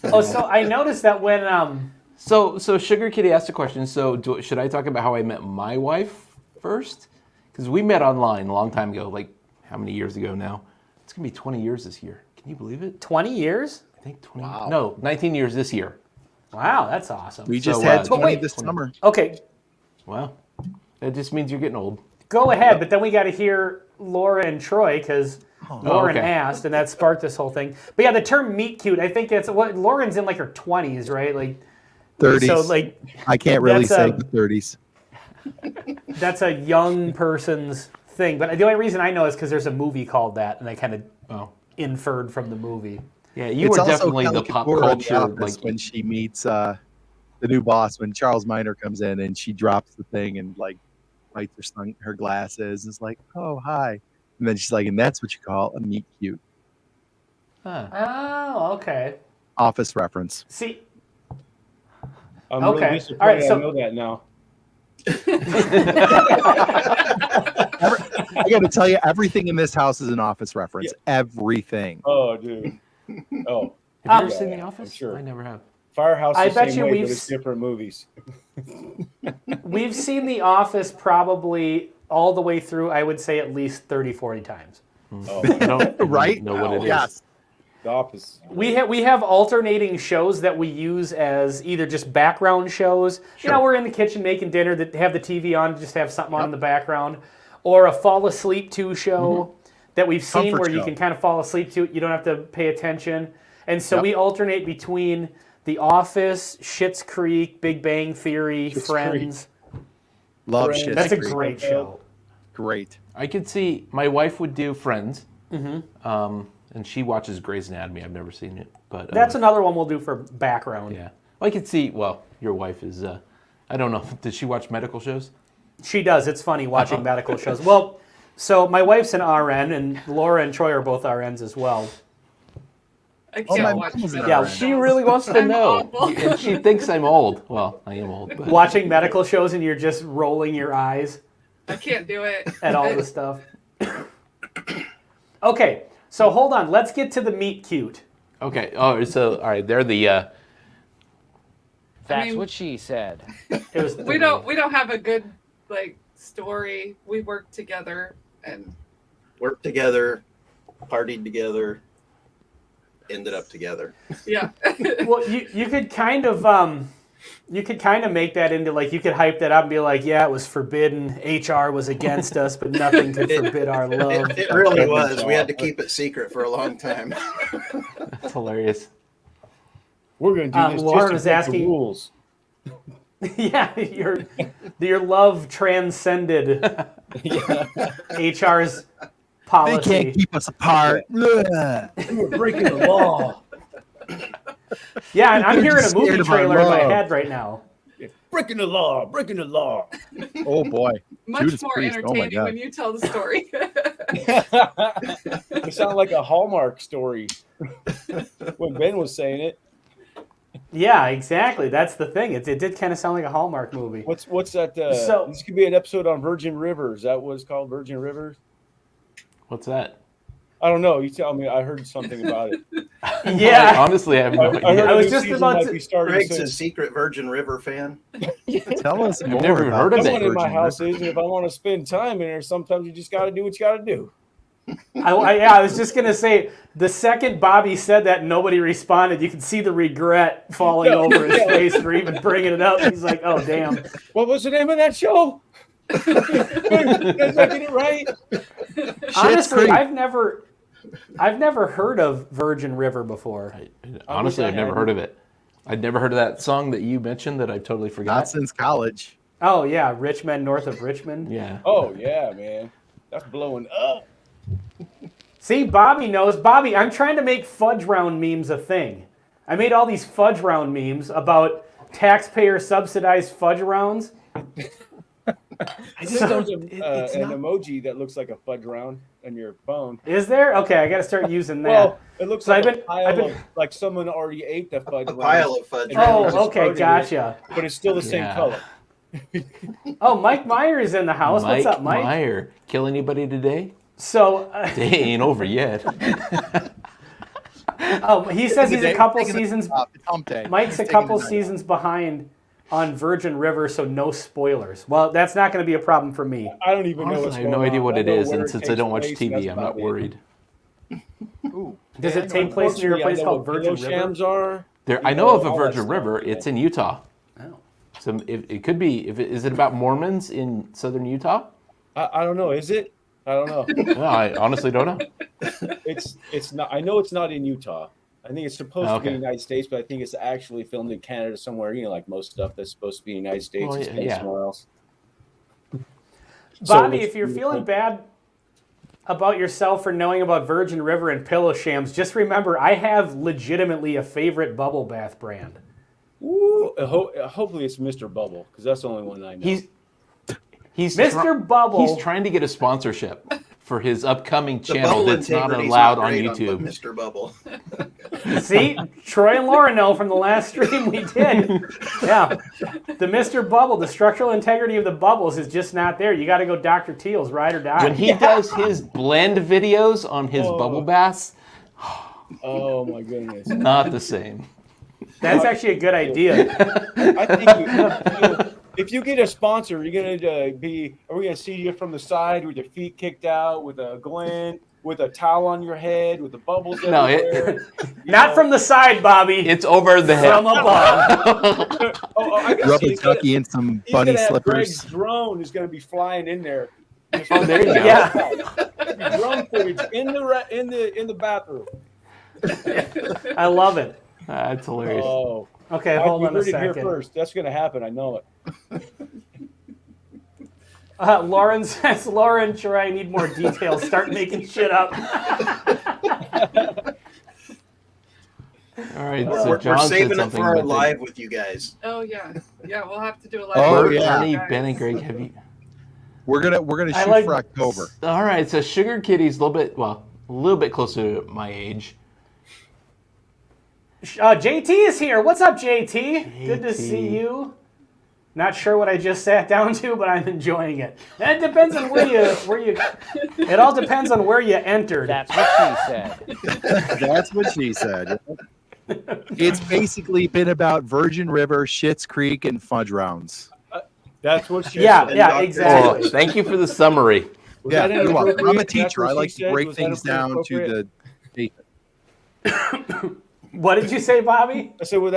Oh, so I noticed that when So Sugar Kitty asked a question. So should I talk about how I met my wife first? Because we met online a long time ago. Like how many years ago now? It's gonna be 20 years this year. Can you believe it? 20 years? I think 20. Wow. No, 19 years this year. Wow, that's awesome. We just So, had 20 20 this summer. Okay, Wow. That just means you're getting old. go ahead, but then we got to hear Laura and Troy because Lauren okay. asked, and that sparked this whole thing. But yeah, the term meet cute, I think that's what Lauren's in like her 20s, right? Like 30s. So like I can't really that's say a- the 30s. that's a young person's thing. But the only reason I know is because there's a movie called that, and I kind of inferred from the movie. Yeah, you It's were also definitely Kelly the pop Kapoor in The culture. Office when she meets the new boss, when Charles Minor comes in and she drops the thing and like bites her glasses and is like, "Oh, hi," and then she's like, "And that's what you call a meet cute." Huh. Oh, okay. Office reference. See, I'm Okay. really disappointed. All right, so- I know that now. I got to tell you, everything in this house is an Office reference. Everything. Oh, dude. Oh, Have you ever Yeah, seen The I'm Office? sure. I never have. Firehouse. I the bet same you way, we've but it's s- different movies. we've seen The Office probably all the way through, I would say at least 30, 40 times. Oh, I don't even Right? know what it is. Yes. The Office. We have alternating shows that we use as either just background shows. You know, we're in the kitchen making dinner, that have the TV on, just have something on in the background, or a fall asleep to show that we've seen Comfort where you show. can kind of fall asleep to it. You don't have to pay attention. And so we alternate between The Office, Schitt's Creek, Big Bang Theory, Schitt's Friends. Love Friends. shit. That's a Creek. great show. Great. I could see my wife would do Friends, and she watches Grey's Anatomy. I've never seen it, but That's another one we'll do for background. yeah. Well, I could see. Well, your wife is. I don't know. Does she watch medical shows? She does. It's funny watching medical shows. Well, so my wife's an RN, and Laura and Troy are both RNs as well. I Oh, my can't watch mom was an medical RN. She really wants to I'm know, awful. and she thinks I'm old. Well, I am old. But. Watching medical shows, and you're just rolling your eyes I can't do it. at all the stuff. Okay, so hold on. Let's get to the meet cute. Okay. Oh, so all right. They're the. That's mean- what she said. It was We don't have a good story. We work together and Worked together, partied together, ended up together. yeah. Well, you could kind of make that into like you could hype that up and be like, yeah, it was forbidden. HR was against us, but nothing could forbid our love. It really was. We had to keep it secret for a long time. That's hilarious. We're going to do this Lauren just was to break asking- the rules. Yeah, your love transcended HR's policy. They can't keep us apart. Ugh. We're breaking the law. Yeah, and I'm They're hearing a just movie scared of our trailer in my love. head right now. Breaking the law. Breaking the law. Oh boy. Much Judas more Priest, oh my entertaining God. when you tell the story. It sounded like a Hallmark story when Ben was saying it. Yeah, exactly. That's the thing. It did kind of sound like a Hallmark movie. What's that? So- This could be an episode on Virgin Rivers. Is that what it's called, Virgin Rivers? What's that? I don't know. You tell me. I heard something about it. Yeah. Honestly, I have no I heard idea. I was a new just season about might to- be starting Greg's soon. a secret Virgin River fan. Tell us more never even about heard of this it. Someone in my Virgin house River. is, and if I want to spend time in there, sometimes you just got to do what you got to do. I was just gonna say the second Bobby said that, nobody responded. You could see the regret falling over his face for even bringing it up. He's like, "Oh damn." What was the name of that show? Did I get it right? Honestly, Creek. I've never heard of Virgin River before. Honestly, I I've never hadn't. heard of it. I'd never heard of that song that you mentioned that I totally forgot. Not since college. Oh yeah, Richmond, north of Richmond. Yeah. Oh yeah, man, that's blowing up. See, Bobby knows. Bobby, I'm trying to make fudge round memes a thing. I made all these fudge round memes about taxpayer subsidized fudge rounds. I think there's an emoji that looks like a fudge round on your phone. Is there? Okay, I got to start using that. Well, it looks So like I've a pile of, like someone already ate the fudge A round, pile of fudge. And then Oh, just okay, exploded it, gotcha. but it's still the same Yeah. color. Oh, Mike Meyer is in the house. Mike What's up, Mike? Meyer. Kill anybody today? So, They ain't over yet. he says he's a couple seasons. It's hump day. Mike's a He's couple taking the night seasons behind on Virgin River, so no spoilers. Well, that's not going to be a problem for me. I don't even know Honestly, what's I going have no idea on. what I it know is, where and it since I takes don't watch place, and TV, that's I'm not about it. worried. Ooh. Does it take place near a place called Virgin River? Shams are. I know of a all that Virgin stuff, River. yeah. It's in Utah. Oh. So it could be. Is it about Mormons in southern Utah? I don't know. Is it? I don't know. No, I honestly don't know. It's not. I know it's not in Utah. I think it's supposed to be Okay. in the United States, but I think it's actually filmed in Canada somewhere. You know, like most stuff that's supposed to be in the United States Well, is filmed yeah. somewhere else. Bobby, So if you're it's feeling beautiful. bad about yourself for knowing about Virgin River and Pillow Shams, just remember I have legitimately a favorite bubble bath brand. Ooh, hopefully it's Mr. Bubble because that's the only one I know. He's Mr. Bubble. He's trying to get a sponsorship for his upcoming The channel bubble that's not integrity's allowed on great YouTube. Mr. Bubble. See, Troy and Laura know from the last stream we did. Yeah, the Mr. Bubble, the structural integrity of the bubbles is just not there. You got to go Dr. Teal's, ride or die. When he does his blend videos on his bubble baths, Oh my goodness! not the same. That's actually a good idea. I think if you get a sponsor, you're gonna be. Are we gonna see you from the side with your feet kicked out, with a gland, with a towel on your head, with the bubbles No, everywhere? Not from the side, Bobby. It's over the head. From above. I can Rub see a he's gonna- ducky in some he's bunny gonna have slippers. Greg's drone is gonna be flying in there. Oh, there you go. Yeah. Drone footage in the bathroom. I love it. That's hilarious. Oh, Okay, hold you on a heard it here second. first. That's gonna happen. I know it. Lauren says, Lauren, sure, I need more details. Start making shit up. All right, so We're John said saving it something for our about the- live with you guys. Oh yeah, yeah. We'll have to do a live. Oh, Bert, yeah. Ernie, guys. Ben, and Greg, have you? We're gonna I shoot like- for October. All right, so Sugar Kitty's a little bit closer to my age. JT is here. What's up, JT? Good to see you. Not sure what I just sat down to, but I'm enjoying it. And it depends on where you. It all depends on where you entered. That's what she said. That's what she said. It's basically been about Virgin River, Schitt's Creek, and fudge rounds. That's what she Yeah, said. yeah, Dr. exactly. Oh, thank you for the summary. Was Yeah, that you're welcome. I'm a inappropriate? That's teacher. what I she like said? to break Was that things down to inappropriate? the. What did you say, Bobby? I said, well,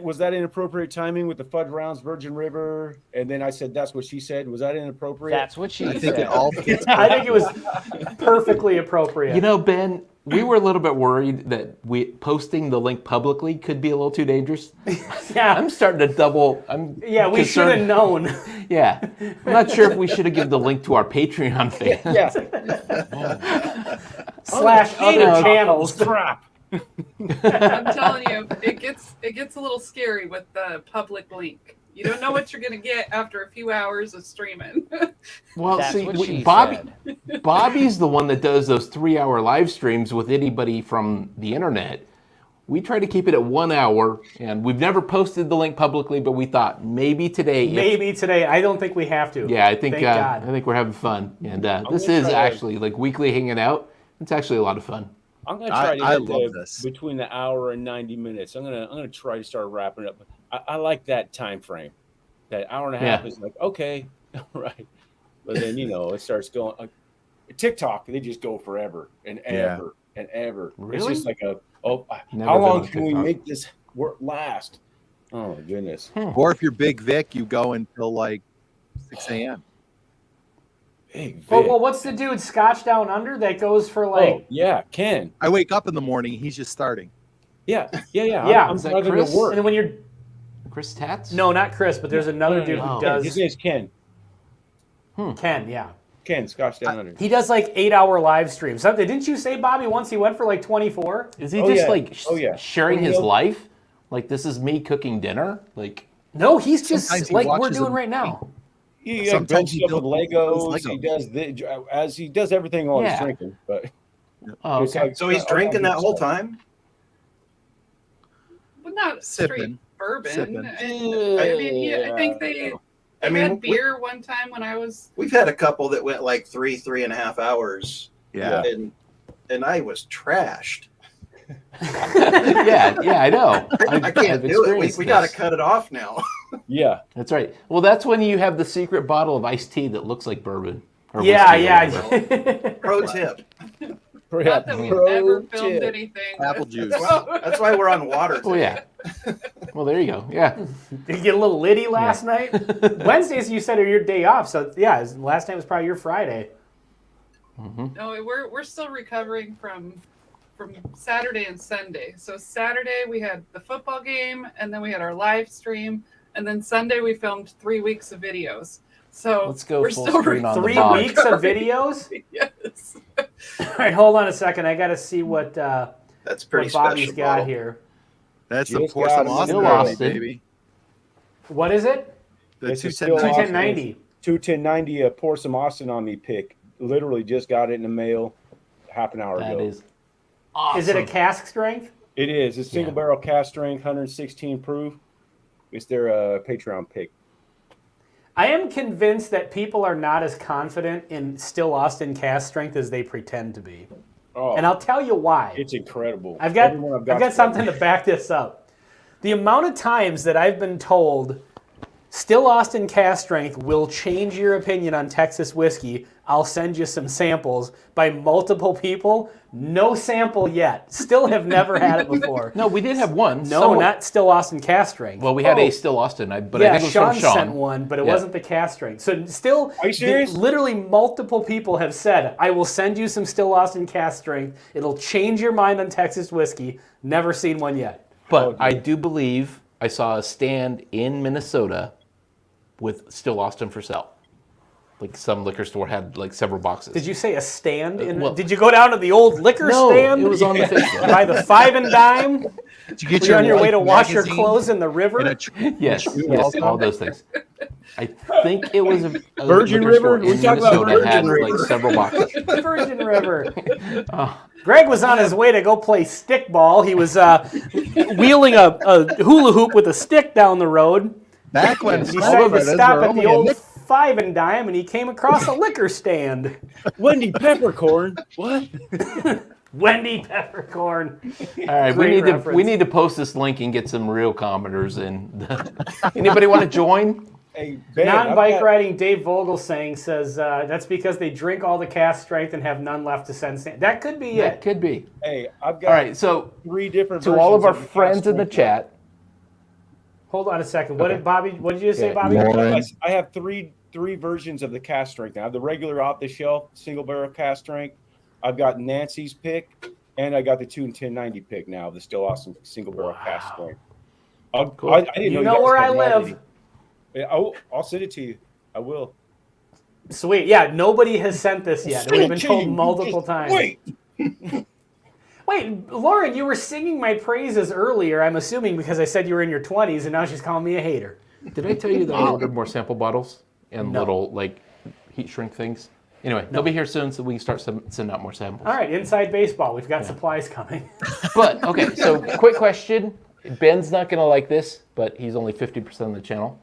was that inappropriate timing with the Fudge Rounds, Virgin River? And then I said, that's what she said. Was that inappropriate? That's what she I said. think it all fits. I think it was perfectly appropriate. You know, Ben, we were a little bit worried that posting the link publicly could be a little too dangerous. yeah, I'm starting to double. yeah, we should have concerned. known. Yeah, I'm not sure if we should have given the link to our Patreon fans. Yeah. Slash other know. channels. Crap. I'm telling you, it gets a little scary with the public link. You don't know what you're gonna get after a few hours of streaming. Well, That's see, what she said. Bobby's the one that does those 3-hour live streams with anybody from the internet. We try to keep it at 1 hour, and we've never posted the link publicly, but we thought maybe today. Maybe today. I don't think we have to. Yeah, I think Thank God. I think we're having fun, and this gonna is try to- actually like weekly hanging out. It's actually a lot of fun. I'm gonna try to I hit love this. between the hour and 90 minutes. I'm gonna try to start wrapping up. I like that time frame. That hour and a half Yeah. is like okay, right. But then it starts going. TikTok, they just go forever and ever and ever. Really? It's just like Never how been long on can we TikTok. make this work last? Oh my goodness. Or if you're Big Vic, you go until like 6 a.m. Big Vic. Well, what's the dude Scotch Down Under that goes for like? yeah, Ken. I wake up in the morning, he's just starting. Yeah. Yeah. I'm Is that driving Chris? to work. And then when you're Chris Tats? no, not Chris, but there's another dude no. who Ken. does His name's Ken. Ken. Yeah, Ken Scotch Down Under. he does like 8-hour live streams. Something didn't you say, Bobby? Once he went for like 24. Is he Oh, just yeah. like Oh, yeah. sharing Oh, his yeah. life? Like this is me cooking dinner? Like No, he's just Sometimes he like we're watches doing them right now. He Sometimes builds he stuff with builds Legos. He Legos. does he does everything while he's Yeah. drinking. But oh, it's okay. like- So he's drinking that whole time? But not Sipping. straight bourbon. Sipping. I mean, yeah, I think they I mean, had beer one time when I was. We've had a couple that went like 3.5 hours, Yeah. and I was trashed. yeah, I know. I can't I've do it. experienced We got to this. cut it off now. yeah. That's right. Well, that's when you have the secret bottle of iced tea that looks like bourbon. Or Yeah, whiskey or whatever. yeah. Pro tip. Not that we've ever filmed anything. Apple with- juice. That's why we're on water. Oh yeah. Well, there you go. Yeah. Did you get a little litty last night? Wednesdays you said are your day off, so yeah. Last night was probably your Friday. No, we're still recovering from Saturday and Sunday. So Saturday we had the football game, and then we had our live stream, and then Sunday we filmed 3 weeks of videos. So Let's go we're full still screen on the 3 box. weeks of videos. Yes. All right, hold on a second. I got to see what That's pretty Bobby's special. got bottle. here. That's the Just pour got some it. Austin Still early, Austin. baby. What is it? The This is 210 still 210.90. 210.90 pour some Austin on me pick. Literally just got it in the mail half an hour That ago. is awesome. Is it a cask strength? It is. It's single Yeah. barrel cast strength, 116 proof. It's their Patreon pick. I am convinced that people are not as confident in Still Austin cask strength as they pretend to be, Oh, and I'll tell you why. it's incredible. I've got Everyone I've got something to back this up. The amount of times that I've been told Still Austin cask strength will change your opinion on Texas whiskey. I'll send you some samples by multiple people. No sample yet. Still have never had it before. No, we did have one. No, Someone- not Still Austin cask strength. Well, we had Oh. a Still Austin, but yeah, I think it was Sean from Sean. sent one, but it Yeah. wasn't the cask strength. So still, Are you serious? literally multiple people have said, I will send you some Still Austin cask strength. It'll change your mind on Texas whiskey. Never seen one yet. But I do believe I saw a stand in Minnesota with Still Austin for sale. Like some liquor store had like several boxes. Did you say a stand? well- Did you go down to the old liquor No, stand? it was on the Facebook. By the 5 and dime? Did you get Were you on your way Life to wash your magazine clothes in the in river? a Yes, yes, all those things. I think it was a Virgin liquor store River? We in talk about Minnesota had Virgin like River. several boxes. Virgin River. Greg was on his way to go play stickball. He was wheeling a hula hoop with a stick down the road. Back when He small decided to brothers stop were at only the a old nickel. 5 and dime, and he came across a liquor stand. Wendy Peppercorn. What? Wendy Peppercorn. All right, Great we reference. need to post this link and get some real commenters in. Anybody want to join? Hey, Ben, Non-bike I've got riding Dave Vogel says that's because they drink all the cask strength and have none left to send. That could be That it. could be. Hey, I've got All right, so 3 different to all of our versions the friends in the cast chat, Hold on a second. What Okay. did Bobby? What did you say, Yeah, Bobby? Lauren. I have three versions of the cast strength. I have the regular off the shelf single barrel cast strength. I've got Nancy's pick, and I got the 210.90 pick now. The Still Austin single barrel cast strength. Cool. I didn't You know know guys where I had live. any. Yeah, I'll send it to you. I will. Sweet. Yeah, nobody has sent this yet. We've been told multiple times. Wait. Wait, Lauren, you were singing my praises earlier, I'm assuming because I said you were in your 20s, and now she's calling me a hater. did I tell you that I ordered more sample bottles and No. little like heat shrink things? Anyway, they'll be here soon, so we can start sending out more samples. All right, inside baseball. We've got supplies coming. But, okay, so quick question. Ben's not going to like this, but he's only 50% of the channel.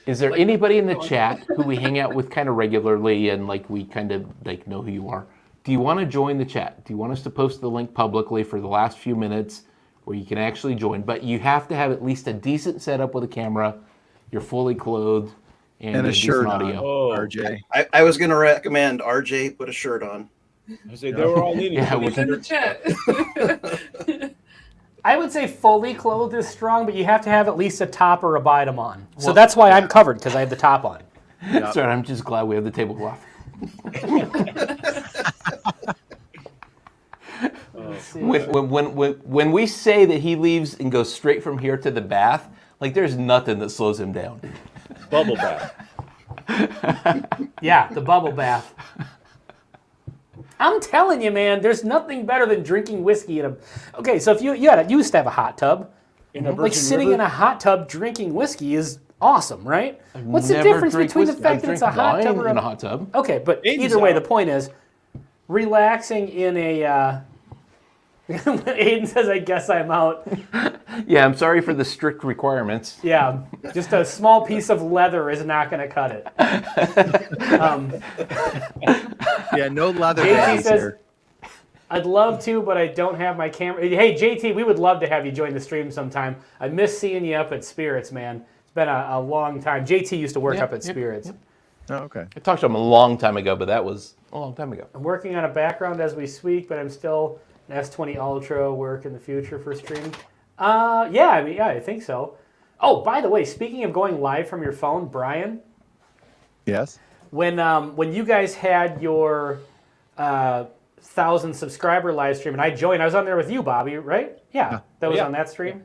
Is there anybody in the chat who we hang out with kind of regularly and like we kind of like know who you are? Do you want to join the chat? Do you want us to post the link publicly for the last few minutes where you can actually join? But you have to have at least a decent setup with a camera. You're fully clothed and a shirt on. audio. Oh, RJ. I was going to recommend RJ put a shirt on. I say they were all in it. Yeah, He's in the chat. I would say fully clothed is strong, but you have to have at least a top or a bottom on. So that's why I'm covered, because I have the top on. Sorry, I'm just glad we have the tablecloth. When we say that he leaves and goes straight from here to the bath, like there's nothing that slows him down. Bubble bath. Yeah, the bubble bath. I'm telling you, man, there's nothing better than drinking whiskey in a... Okay, so if you used to have a hot tub. In a Like virgin sitting river? in a hot tub drinking whiskey is awesome, right? What's the Never difference drink between the whiskey. fact I that it's a drink hot tub wine or in a hot tub? Okay, but Aiden's either way, out. the point is relaxing in a... When Aiden says, I guess I'm out. Yeah, I'm sorry for the strict requirements. Yeah, just a small piece of leather is not going to cut it. Yeah, no leather JT bags says, here. I'd love to, but I don't have my camera. Hey, JT, we would love to have you join the stream sometime. I miss seeing you up at Spirits, man. It's been a long time. JT used to work up at Spirits. Oh, okay. I talked to him a long time ago, but that was a long time ago. I'm working on a background as we speak, but I'm still an S20 Ultra work in the future for streaming. I think so. Oh, by the way, speaking of going live from your phone, Brian, Yes. when you guys had your 1,000 subscriber live stream and I joined, I was on there with you, Bobby, right? Yeah, that was on that stream.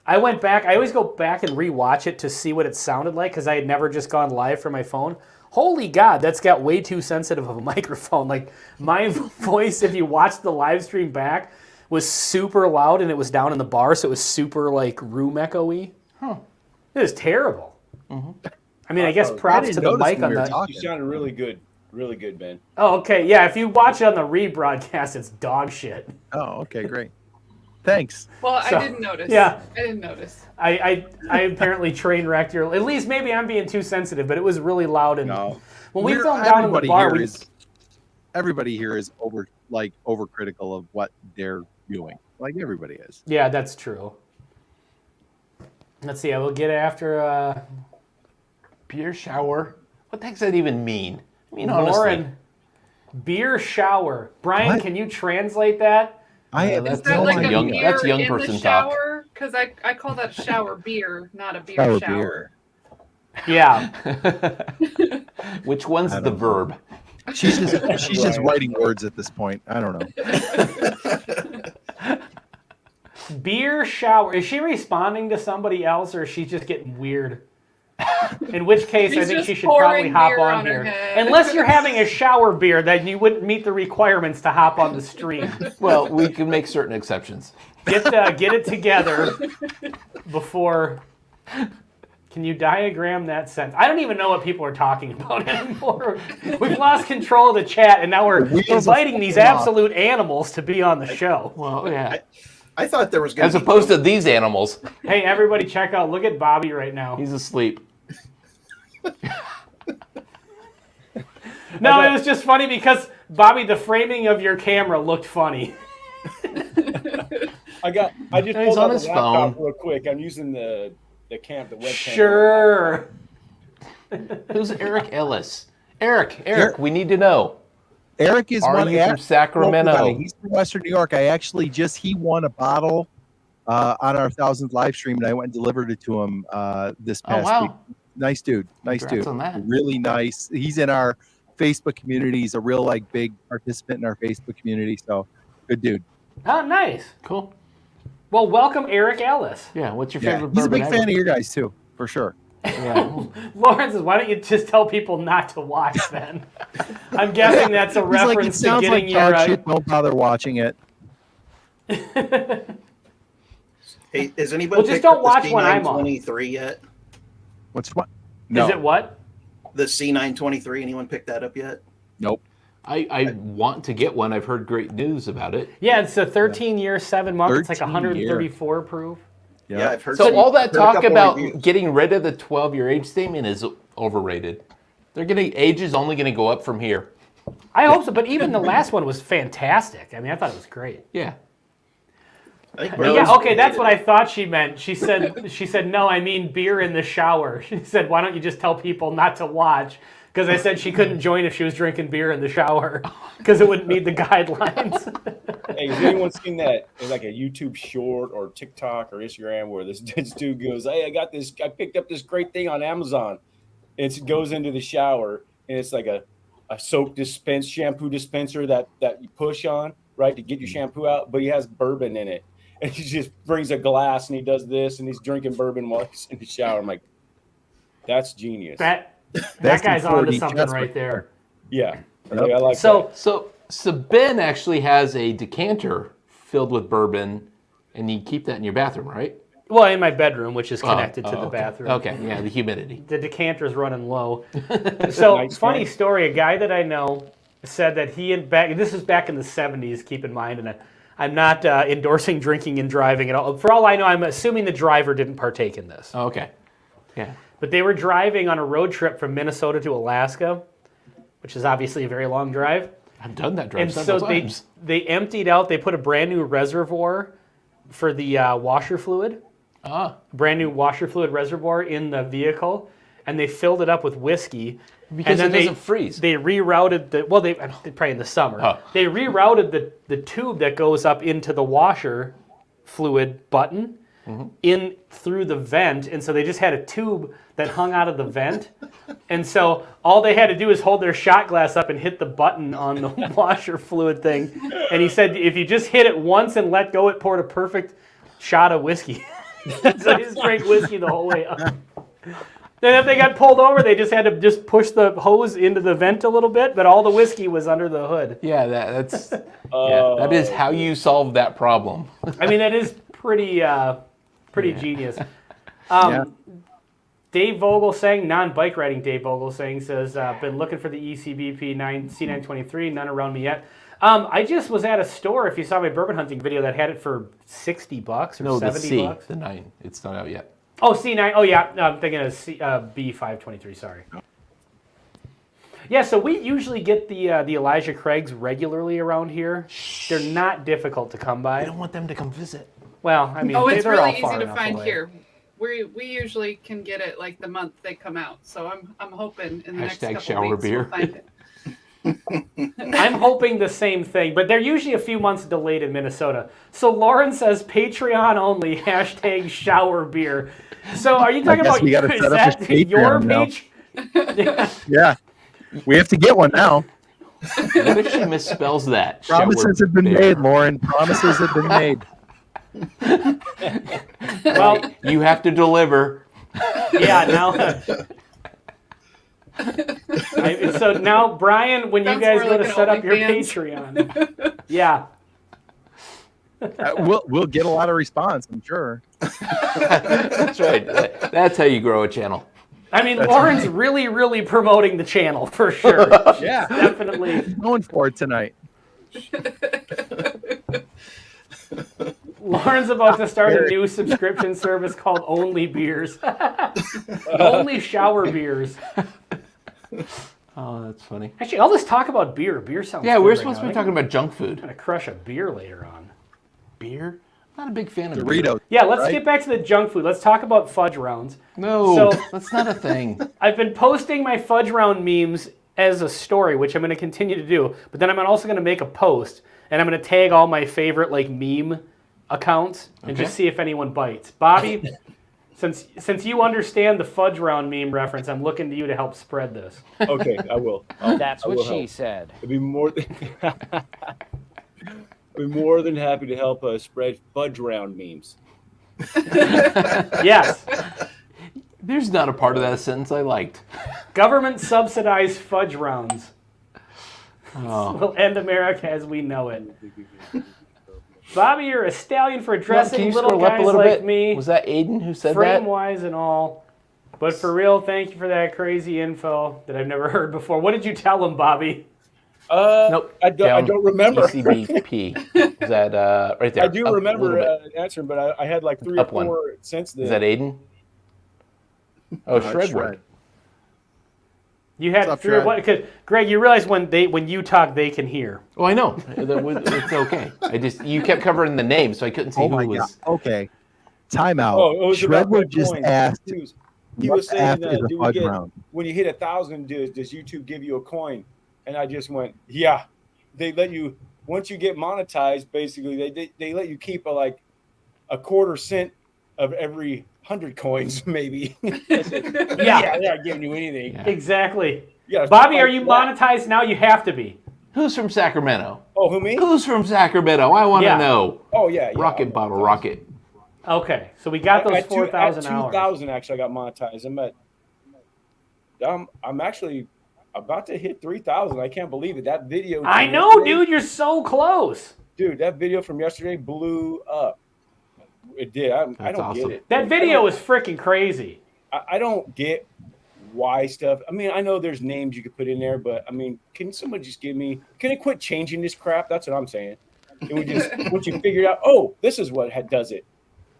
I went back. I always go back and rewatch it to see what it sounded like because I had never just gone live from my phone. Holy God, that's got way too sensitive of a microphone. Like my voice, if you watch the live stream back, was super loud and it was down in the bar, so it was super like room echoey. It was terrible. I mean, I guess props to the mic on the. You sounded really good, Ben. Oh, okay, yeah. If you watch it on the rebroadcast, it's dog shit. Oh, okay, great. Thanks. Well, So, I didn't notice. yeah. I didn't notice. I apparently train wrecked your. At least maybe I'm being too sensitive, but it was really loud and. No. When we filmed down in the bar, Everybody here is overcritical of what they're doing. Like everybody is. Yeah, that's true. Let's see. I will get after Beer shower? What the heck does that even mean? I mean, honestly. Lauren. Beer shower. Brian, What? can you translate that? I have that's Is that no like idea. a young- beer that's young in person the talk. shower? Because I call that shower beer, not a beer Shower shower. Yeah. Which one's I the don't know. verb? She's just writing words at this point. I don't know. Beer shower. Is she responding to somebody else or is she just getting weird? In which case, I She's think just she should probably pouring hop beer on on her here. head. Unless you're having a shower beer, then you wouldn't meet the requirements to hop on the stream. Well, we can make certain exceptions. Get it together before. Can you diagram that sense? I don't even know what people are talking about anymore. We've lost control of the chat, and now we're inviting these absolute animals to be on the show. Well, yeah. I thought there was going As to be opposed to these animals. Hey, everybody, check out. Look at Bobby right now. He's asleep. No, it was just funny because Bobby, the framing of your camera looked funny. I just He's pulled on up his the laptop phone. real quick. I'm using the webcam. Sure. Who's Eric Ellis? Eric, we need to know. Eric is Are one you from local Sacramento? guy. He's from Western New York. I actually he won a bottle on our 1,000th live stream, and I went and delivered it to him this past week. Nice dude. Congrats on that. Really nice. He's in our Facebook community. He's a real big participant in our Facebook community. So good dude. Oh, nice. Cool. Well, welcome, Eric Ellis. Yeah, what's your Yeah, favorite he's a bourbon big ever? fan of your guys too, for sure. Yeah. Lauren says, why don't you just tell people not to watch then? I'm guessing that's a He's like, it reference to sounds getting like your... dog shit. Don't bother watching it. Hey, has anybody Well, just picked don't up watch the when I'm on. C923 yet? What's what? No. Is it what? The C923. Anyone picked that up yet? Nope. I want to get one. I've heard great news about it. Yeah, it's a 13-year, 7-month. It's like 13 134 proof. Yeah, I've heard. So all that I've heard a talk couple about reviews. getting rid of the 12-year age statement is overrated. Age is only going to go up from here. I hope so, but even the last one was fantastic. I mean, I thought it was great. Yeah. I think Yeah, Rose okay, that's did what it. I thought she meant. She said, no, I mean beer in the shower. She said, why don't you just tell people not to watch? Because I said she couldn't join if she was drinking beer in the shower because it wouldn't meet the guidelines. Hey, has anyone seen that? It's like a YouTube short or TikTok or Instagram where this dude goes, "Hey, I picked up this great thing on Amazon." It goes into the shower and it's like a soap shampoo dispenser that you push on, right, to get your shampoo out, but he has bourbon in it. And he just brings a glass and he does this and he's drinking bourbon while he's in the shower. I'm like, that's genius. That That's guy's some onto 4D something chess right there. Yeah. Yep. I like So, So Ben actually has a decanter filled with bourbon, and you keep that in your bathroom, right? well, in my bedroom, which is connected to the okay. bathroom. Okay, yeah, the humidity. The decanter's running low. So, Nice funny man. story. A guy that I know said that this is back in the 70s, keep in mind, and I'm not endorsing drinking and driving at all. For all I know, I'm assuming the driver didn't partake in this. Oh, okay. Yeah. But they were driving on a road trip from Minnesota to Alaska, which is obviously a very long drive. I've done that drive And several so times. they emptied out, they put a brand new reservoir for the washer fluid, brand new washer fluid reservoir in the vehicle, and they filled it up with whiskey. Because and it doesn't freeze. They rerouted they probably in the summer. Oh. They rerouted the tube that goes up into the washer fluid button in through the vent, and so they just had a tube that hung out of the vent, and so all they had to do is hold their shot glass up and hit the button on the washer fluid thing, and he said if you just hit it once and let go, it poured a perfect shot of whiskey. So he just drank whiskey the whole way up. Then if they got pulled over, they just had to just push the hose into the vent a little bit, but all the whiskey was under the hood. Yeah, that's that is how you solve that problem. I mean, that is pretty genius. Yeah. Dave Vogel saying, non-bike riding Dave Vogel saying, says, been looking for the ECBP C923, none around me yet. I just was at a store, if you saw my bourbon hunting video, that had it for $60 or No, the $70. C, the 9. It's not out yet. Oh, C9. Oh, yeah. No, I'm thinking of B523. Sorry. Yeah, so we usually get the Elijah Craigs regularly around here. They're not difficult to come by. I don't want them to come visit. Well, I mean, Oh, it's they're really all easy far to enough find away. here. We usually can get it like the month they come out. So I'm hoping in the next Hashtag couple shower weeks beer. we'll find it. I'm hoping the same thing, but they're usually a few months delayed in Minnesota. So Lauren says Patreon only, hashtag shower beer. So are you talking guess about we gotta is set up that a Patreon your now. page? Yeah. We have to get one now. What if she misspells that? Promises Shower have been bear. made, Lauren. Promises have been made. Well, You have to deliver. yeah, now. So now, Brian, when you Sounds guys more go like to an set up your OnlyFans. Patreon, yeah. We'll get a lot of response, I'm sure. That's right. That's how you grow a channel. I mean, Lauren's really, really promoting the channel for sure. Yeah. Definitely. Going for it tonight. Lauren's about to start a new subscription service called Only Beers. Only shower beers. Oh, that's funny. Actually, all this talk about beer. Beer sounds Yeah, good we're right supposed now. to be I think talking about junk food. I'm going to crush a beer later on. Beer? I'm not a big fan of beer. Doritos. Yeah, let's right? get back to the junk food. Let's talk about fudge rounds. No, So- that's not a thing. I've been posting my fudge round memes as a story, which I'm going to continue to do. But then I'm also going to make a post, and I'm going to tag all my favorite like meme accounts and Okay. just see if anyone bites. Bobby, since you understand the fudge round meme reference, I'm looking to you to help spread this. Okay, I will. That's I what will she help. said. I'd be more than happy to help spread fudge round memes. Yes, There's not a part of that sentence I liked. government subsidized fudge rounds Oh. will end America as we know it. Bobby, you're a stallion for Can addressing you little scroll up guys a little like bit? me, Was that Aiden who said that? frame wise and all. But for real, thank you for that crazy info that I've never heard before. What did you tell him, Bobby? Nope. I don't remember. ECBP. Is that right there? I do Up a remember little bit. answering, but I had like 3 Up or one. 4 since then. Is that Aiden? Oh, it's Shredwood. Shred. You had What's up, 3 or what? Because Greg, you realize when you talk, they can hear. Oh, I know. It's okay. You kept covering the name, so I couldn't see Oh who my was. God. Okay. Timeout. Oh, it was about Shredwood that just coin. asked, He what was saying, app is a do we fudge get, round? when you hit 1,000, does YouTube give you a coin? And I just went, yeah. They let you, once you get monetized, basically, they let you keep a quarter cent of every 100 coins, maybe. Yeah, they're not giving you anything. Yeah. exactly. Yeah, Bobby, are you monetized now? You have to be. Who's from Sacramento? Oh, who, me? Who's from Sacramento? I want to Yeah. know. Oh, yeah. Rocket bottle, rocket. Okay, so we got those At 4,000 hours. 2,000, actually, I got monetized. I'm actually about to hit 3,000. I can't believe it. That video. I from know, yesterday- dude. You're so close. Dude, that video from yesterday blew up. It did. I That's don't awesome. get it. That video was freaking crazy. I don't get why stuff. I mean, I know there's names you could put in there, but I mean, can someone just can it quit changing this crap? That's what I'm saying. It would just, once you figure out, oh, this is what does it.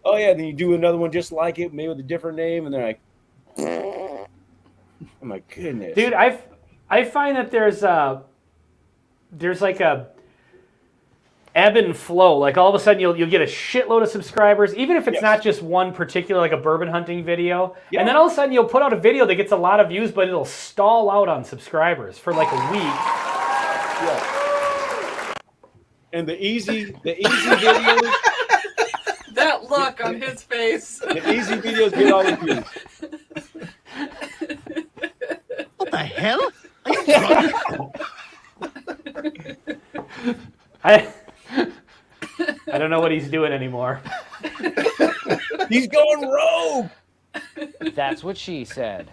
Oh, yeah, then you do another one just like it, maybe with a different name, and they're like, oh my goodness. Dude, I find that there's like a ebb and flow. Like all of a sudden you'll get a shitload of subscribers, even if it's Yes. not just one particular, like a bourbon hunting video. Yeah. And then all of a sudden you'll put out a video that gets a lot of views, but it'll stall out on subscribers for like a week. Yeah. And the easy videos, That look on his face. the easy videos get all the views. What the hell? I don't know what he's doing anymore. He's going rogue. That's what she said.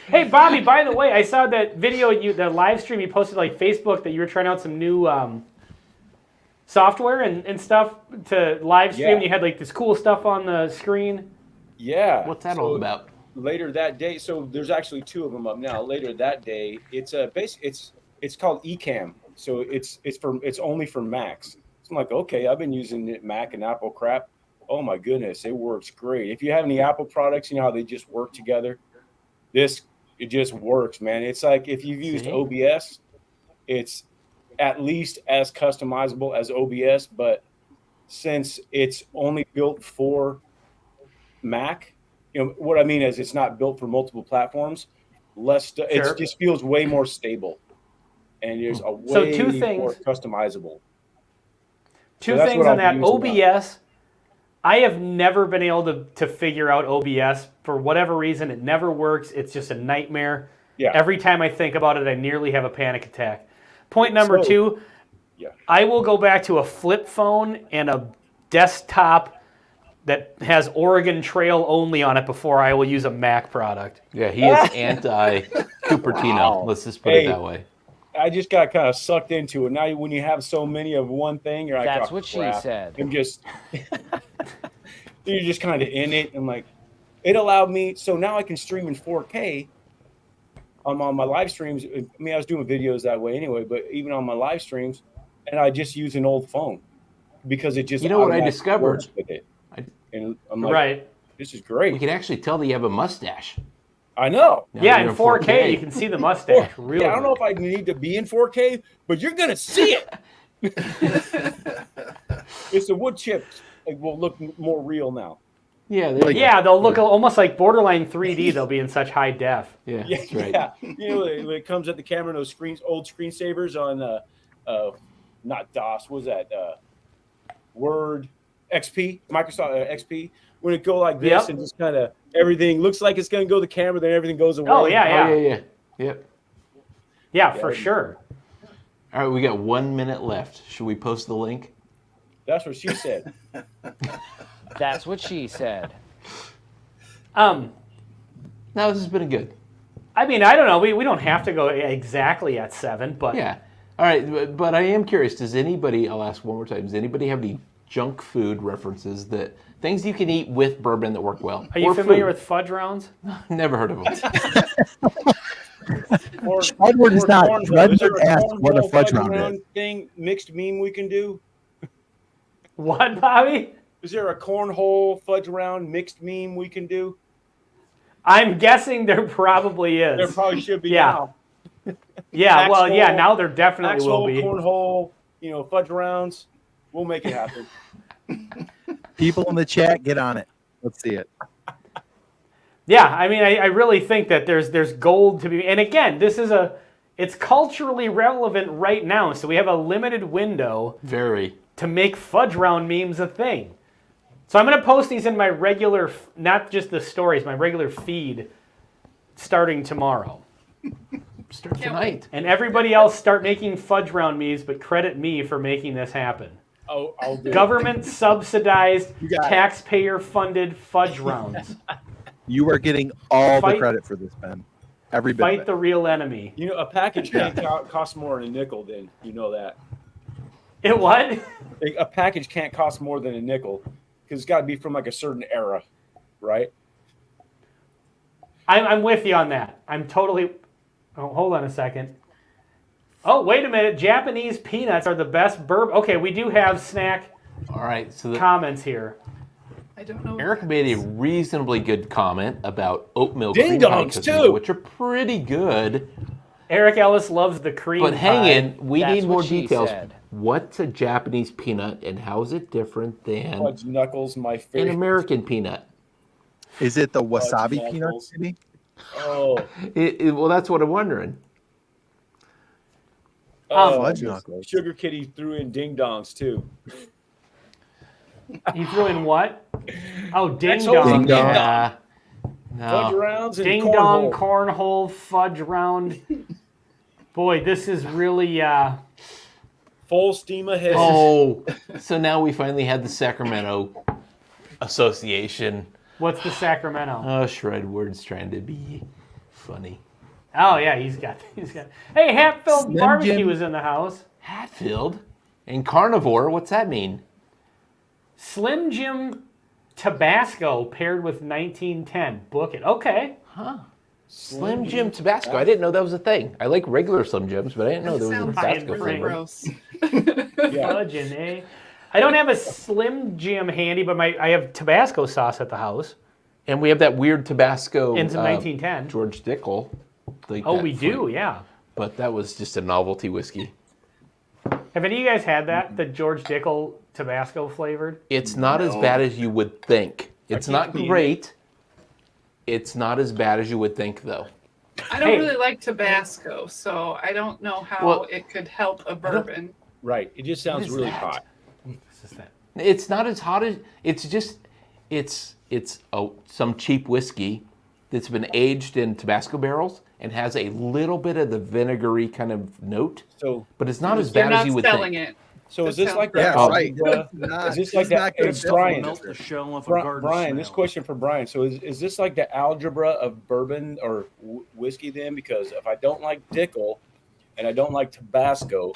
Hey, Bobby, by the way, I saw that video, the live stream you posted like Facebook that you were trying out some new software and stuff to live stream. Yeah. You had like this cool stuff on the screen. Yeah. What's that So all about? Later that day, so there's actually 2 of them up now. Later that day, it's called Ecamm. So it's only for Macs. So I'm like, okay, I've been using it, Mac and Apple crap. Oh my goodness, it works great. If you have any Apple products, you know how they just work together. It just works, man. It's like if you've used OBS, it's at least as customizable as OBS, but since it's only built for Mac, you know what I mean is it's not built for multiple platforms. Sure. It just feels way more stable, and there's a way So 2 things. more customizable. Two that's things what on I'll that. be using OBS, I have never been able to figure out OBS. For whatever reason, it never works. It's just a nightmare. Yeah. Every time I think about it, I nearly have a panic attack. Point number So- 2, Yeah. I will go back to a flip phone and a desktop that has Oregon Trail only on it before I will use a Mac product. Yeah, he is anti-Cupertino. Wow. Let's just put Hey. it that way. I just got kind of sucked into it. Now, when you have so many of one thing, you're like, That's oh, what she crap. said. I'm just, you're just kind of in it. I'm like, it allowed me, so now I can stream in 4K on my live streams. I mean, I was doing videos that way anyway, but even on my live streams, and I just use an old phone because it just, You know what I automatically discovered? works with it. And I'm like, Right. this is We great. can actually tell that you have a mustache. I know. Now Yeah, you're in 4K, you can see the mustache. Really Yeah, I don't know good. if I need to be in 4K, but you're gonna see it. It's the wood chips will look more real now. Yeah, there you go. Yeah, they'll look almost like borderline 3D. They'll be in such high def. Yeah, Yeah, that's right. yeah. You know, when it comes at the camera, those old screensavers on, not DOS, what was that? Word XP, Microsoft XP. When it go like this Yep. and just kind of everything looks like it's going to go to the camera, then everything goes away. Oh, yeah, yeah. Oh, yeah. Yep. Yeah, for sure. All right, we got 1 minute left. Should we post the link? That's what she said. That's what she said. No, this has been good. I mean, I don't know. We don't have to go exactly at 7, but Yeah. All right, but I am curious. Does anybody? I'll ask one more time. Does anybody have any junk food references that things you can eat with bourbon that work well. Are you Or familiar food. with fudge rounds? Never heard of them. Edward is not. Is Edward there a asked what a cornhole fudge round is. thing, mixed meme we can do? What, Bobby? Is there a cornhole fudge round mixed meme we can do? I'm guessing there probably is. There probably should be Yeah. now. Yeah, well, yeah, Axel- now there definitely will Axle, be. cornhole, fudge rounds. We'll make it happen. People in the chat, get on it. Let's see it. Yeah, I mean, I really think that there's gold to be, and again, it's culturally relevant right now, so we have a limited window Very. to make fudge round memes a thing. So I'm going to post these in my regular, not just the stories, my regular feed starting tomorrow. Start Can't tonight. And everybody else start making fudge round memes, but credit me for making this happen. Oh, I'll do it. Government subsidized, got it. taxpayer funded fudge rounds. You are getting all the Fight- credit for this, Ben. Every bit. Fight of it. the real enemy. A package can't cost more than a nickel, then. You know that. It what? A package can't cost more than a nickel because it's got to be from like a certain era, right? I'm with you on that. I'm totally. Oh, hold on a second. Oh, wait a minute. Japanese peanuts are the best bourbon. Okay, we do have snack All right. So comments here. I don't know. Eric made a reasonably good comment about oat milk Ding cream pie dongs, cookies, too. which are pretty good. Eric Ellis loves the cream But hang pie. in, we That's need more what she details. said. What's a Japanese peanut and how is it different than Fudge knuckles, my an favorite. American peanut? Is it the wasabi Fudge peanuts, knuckles. maybe? Oh, Well, that's what I'm wondering. Fudge knuckles. Sugar Kitty threw in ding dongs too. You threw in what? Oh, ding That's dong. Ding dong. Yeah. Fudge No. rounds and Ding dong, cornhole, fudge round. Boy, this is really. full steam ahead. Oh, so now we finally had the Sacramento Association. What's the Sacramento? Oh, Shredward's trying to be funny. Oh yeah, he's got. Hey, Hatfield Slim Barbecue Jim. is in the house. Hatfield and carnivore. What's that mean? Slim Jim Tabasco paired with 1910. Book it. Okay. Slim Jim Tabasco. I didn't know that was a thing. I like regular Slim Jims, but I didn't know there was a Sounds Tabasco really really flavor. gross. Yeah. Fudge and I don't have a Slim Jim handy, but I have Tabasco sauce at the house. And we have that weird Tabasco. In some 1910. George Dickel. Like Oh, that we do, flavor. yeah. But that was just a novelty whiskey. Have any of you guys had that? The George Dickel Tabasco flavored? It's not as bad as you would think. It's not great. It's not as bad as you would think, though. I don't Hey. really like Tabasco, so I don't know how Well, it could help a bourbon. Right. It just sounds What is really that? hot. This is that. It's not as hot as it's just it's some cheap whiskey that's been aged in Tabasco barrels and has a little bit of the vinegary kind of note, So, but it's not as They're bad as not you would selling think. it. so is That this like sounds that? Yeah, right. Is this like It's that? not gonna It's fit Brian. the Melt the shell off a Bri- garden Brian, this snail. question for Brian. So is this like the algebra of bourbon or whiskey then? Because if I don't like Dickel and I don't like Tabasco,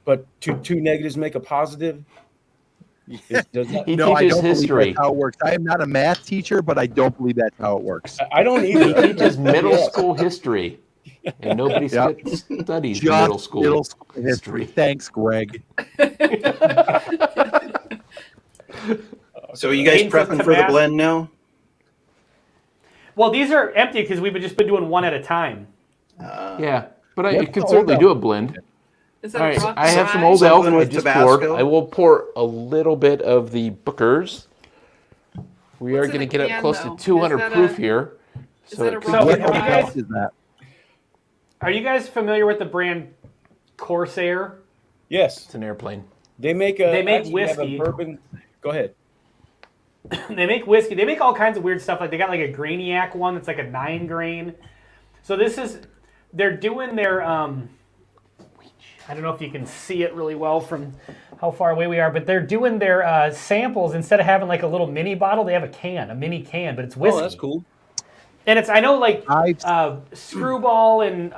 but two negatives make a positive, does that, He No, I teaches don't believe history. that's how it works. I am not a math teacher, but I don't believe that's how it works. I don't He either. teaches middle Yes. school history, and nobody Yep. studies Just middle school history. history. Thanks, Greg. So you guys James says prepping for the Tabasco. blend now? Well, these are empty because we've just been doing one at a time. Yeah, but I What's could the certainly old do a blend. Is that All a right, rock I have some rye? old elk. Something I with just Tabasco? poured. I will pour a little bit of the Booker's. We are What's in going to a get up can, close though? to 200 Is that proof a- here. is that a it could rock be So, What have you high. guys- is that? Are you guys familiar with the brand Corsair? Yes, It's an airplane. they make whiskey. Have a bourbon. Go ahead. They make whiskey. They make all kinds of weird stuff. Like they got like a Grainiac one that's like a 9 grain. So they're doing their I don't know if you can see it really well from how far away we are, but they're doing their samples. Instead of having like a little mini bottle, they have a mini can, but it's whiskey. Oh, that's cool. And I know like I've Screwball and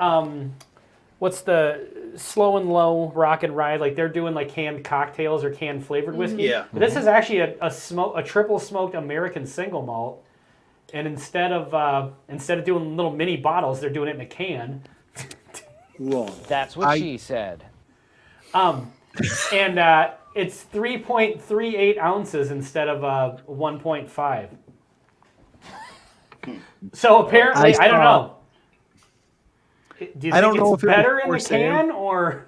what's the slow and low rock and ride? Like they're doing like canned cocktails or canned flavored whiskey. Yeah. This is actually a triple smoked American single malt, and instead of doing little mini bottles, they're doing it in a can. Wrong. That's what she said. And it's 3.38 ounces instead of 1.5. So apparently, I don't know. Do you I don't think know it's if it was better in the for sale. can or?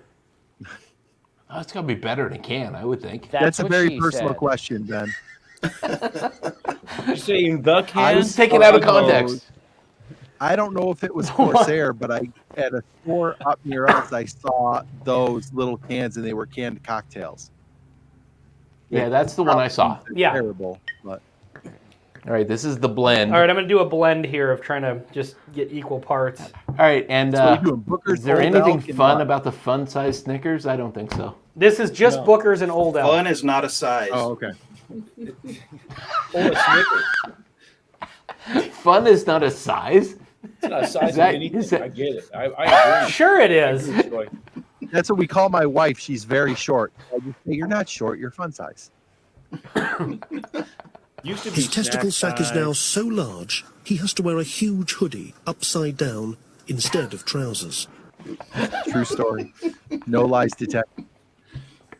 Oh, it's got to be better in a can, I would think. That's a what very she personal said. question, Ben. You're saying the can? I was taken out of Oh, context. I don't know if it was Corsair, but I at a store up near us, I saw those little cans, and they were canned cocktails. Yeah, that's the one I saw. They're Yeah. terrible, but All right, this is the blend. All right, I'm going to do a blend here of trying to just get equal parts. All right, and so we're doing Booker's is there Old anything Elk and fun what? about the fun size Snickers? I don't think so. This is just Booker's and Old Elk. Fun is not a size. Oh, okay. Or a Snickers. Fun is not a size. It's not a size that- of anything. is that- I get it. I agree. Sure it is. I agree, Troy. That's what we call my wife. She's very short. I just say, you're not short. You're fun size. Used to be His testicle snack sack is now size. so large, he has to wear a huge hoodie upside down instead of trousers. True story. No lies detected.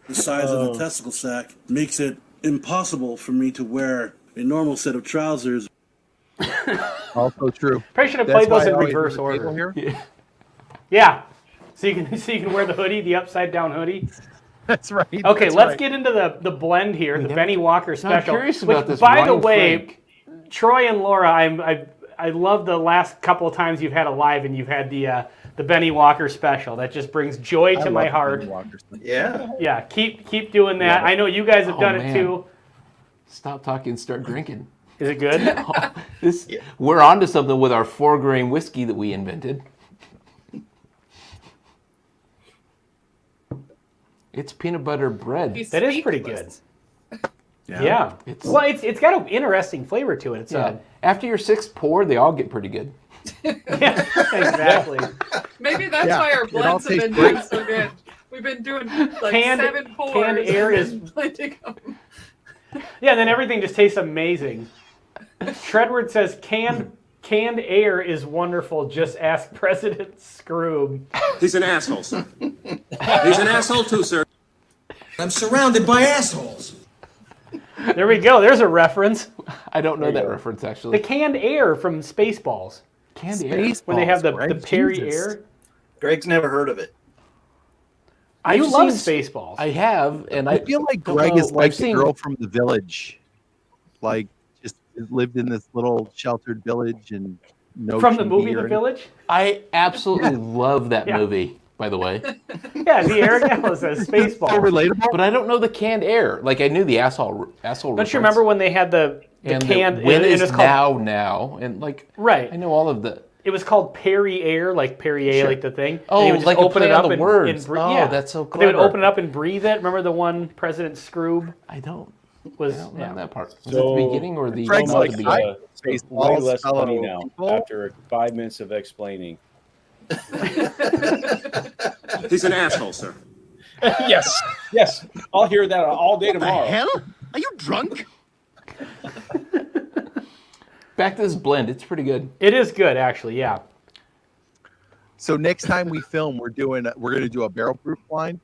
The size of the testicle sack makes it impossible for me to wear a normal set of trousers. Also true. Probably should have That's played why those I in always reverse do the table order. here. Yeah. So you can wear the hoodie, the upside down hoodie. That's right. Okay, That's let's right. get into the blend here, the Benny Walker I'm special. curious which, about this by the Ryan way, Frank. Troy and Laura, I love the last couple of times you've had a live and you've had the Benny Walker special. That just brings joy I to my love heart. Benny Walker. Yeah. Yeah, keep doing that. I know you guys have Oh, done man. it too. Stop talking, start drinking. Is it good? We're on to something with our 4-grain whiskey that we invented. It's peanut butter bread. That is pretty good. Yeah. It's- Well, it's got an interesting flavor to it. It's Yeah. After your 6th pour, they all get pretty good. yeah, exactly. Maybe that's Yeah, why our it all blends have been tastes great. doing so good. We've been doing like Canned- 7 pours. canned air and is- then blending them. Yeah, and then everything just tastes amazing. Shredward says canned air is wonderful. Just ask President Scroob. He's an asshole, sir. He's an asshole too, sir. I'm surrounded by assholes. There we go. There's a reference. I don't know that go. reference, actually. The canned air from Spaceballs, Candy air. when they have the Greg, Perry Jesus. air. Greg's never heard of it. You I've love seen- Spaceballs. I have, and I feel like don't Greg know. is like I've the seen- girl from the village. Like, just lived in this little sheltered village and no From the TV movie or The anything. Village? I absolutely love that Yeah. movie, by the way. Yeah, the air Gallo says So Spaceballs. relatable. But I don't know the canned air. Like, I knew the asshole Don't you remember when they had the and canned when and is it's called, now, and like, right. I know all of the. It was called Perry Air, like Perrier, Sure. like the thing. Oh, And they would just like a open play it on up the and, words. and breathe. Oh, yeah. that's so They would clever. open it up and breathe it. Remember the one President Scroob I don't was? know that part. Was it So- the beginning or the? Greg's not like, the It's, beginning? way Spaceballs, less fellow funny now people. after 5 minutes of explaining. He's an asshole, sir. Yes. I'll hear that all day tomorrow. Hell? Are you drunk? Back to this blend. It's pretty good. It is good, actually. Yeah. So next time we film, we're going to do a barrel proof line,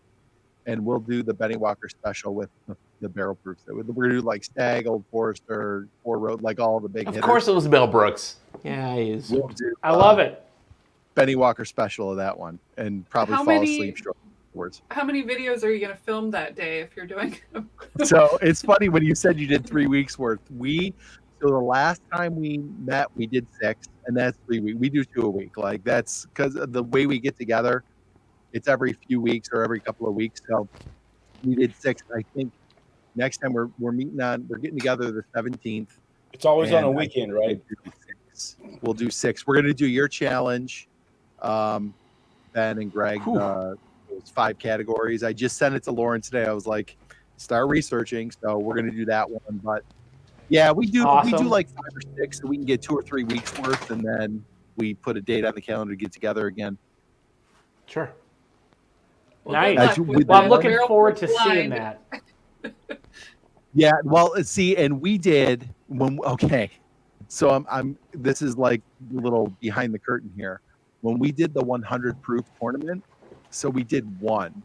and we'll do the Benny Walker special with the barrel proofs. We're going to do like Stag, Old Forester, Four Road, like all the big Of hitters. course, it was Mel Brooks. Yeah, he is. We'll do, I love it. Benny Walker special of that one, and probably How fall many- asleep shortly afterwards. How many videos are you going to film that day if you're doing them? So it's funny when you said you did 3 weeks worth. So the last time we met, we did 6, and that's 3 weeks. We do 2 a week. Like that's because the way we get together, it's every few weeks or every couple of weeks. So we did 6. I think next time we're getting together the 17th. It's always on and a I weekend, think right? we'll do 6. We'll do 6. We're gonna do your challenge, Ben and Greg. It was 5 categories. I just sent it to Lauren today. I was like, start researching. So we're gonna do that one, but. Yeah, we do Awesome. like 5 or 6, so we can get 2 or 3 weeks worth, and then we put a date on the calendar to get together again. Sure. Nice. As you- with Well, I'm the- looking Barrel forward to blind. seeing that. Yeah, well, see, and we did when okay. So I'm this is like a little behind the curtain here. When we did the 100 proof tournament, so we did one.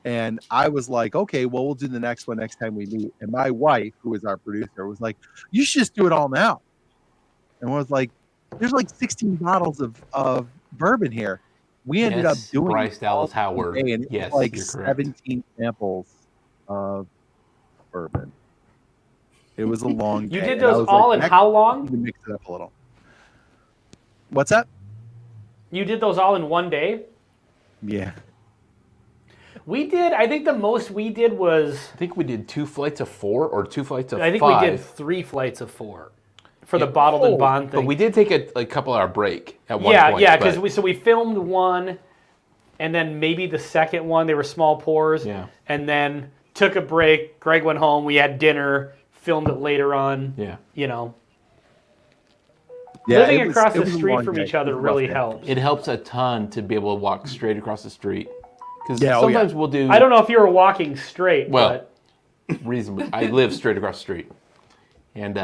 And I was like, okay, well, we'll do the next one next time we meet. And my wife, who is our producer, was like, you should just do it all now. And I was like, there's like 16 bottles of bourbon here. We ended up Yes, doing Bryce it Dallas all Howard. day, and it was Yes, like you're correct. 17 samples of bourbon. It was a long day. You did and I those was all like, in "Heck, how we long? need to mix it up a little." What's that? You did those all in one day? Yeah. We did. I think the most we did was. I think we did 2 flights of 4 or 2 flights of 5. I think we did 3 flights of 4 for the bottled and bond thing. But we did take a couple-hour break at one point. Yeah, because but- we filmed one, and then maybe the second one. They were small pours. Yeah. And then took a break. Greg went home. We had dinner. Filmed it later on. Yeah. You know, Yeah, living it was- across it the was a street long from day. each It other was a rough really day. helps. It helps a ton to be able to walk straight across the street. Because Yeah, oh, yeah. sometimes we'll do... I don't know if you were walking straight, Well, but reasonably. I live straight across the street. And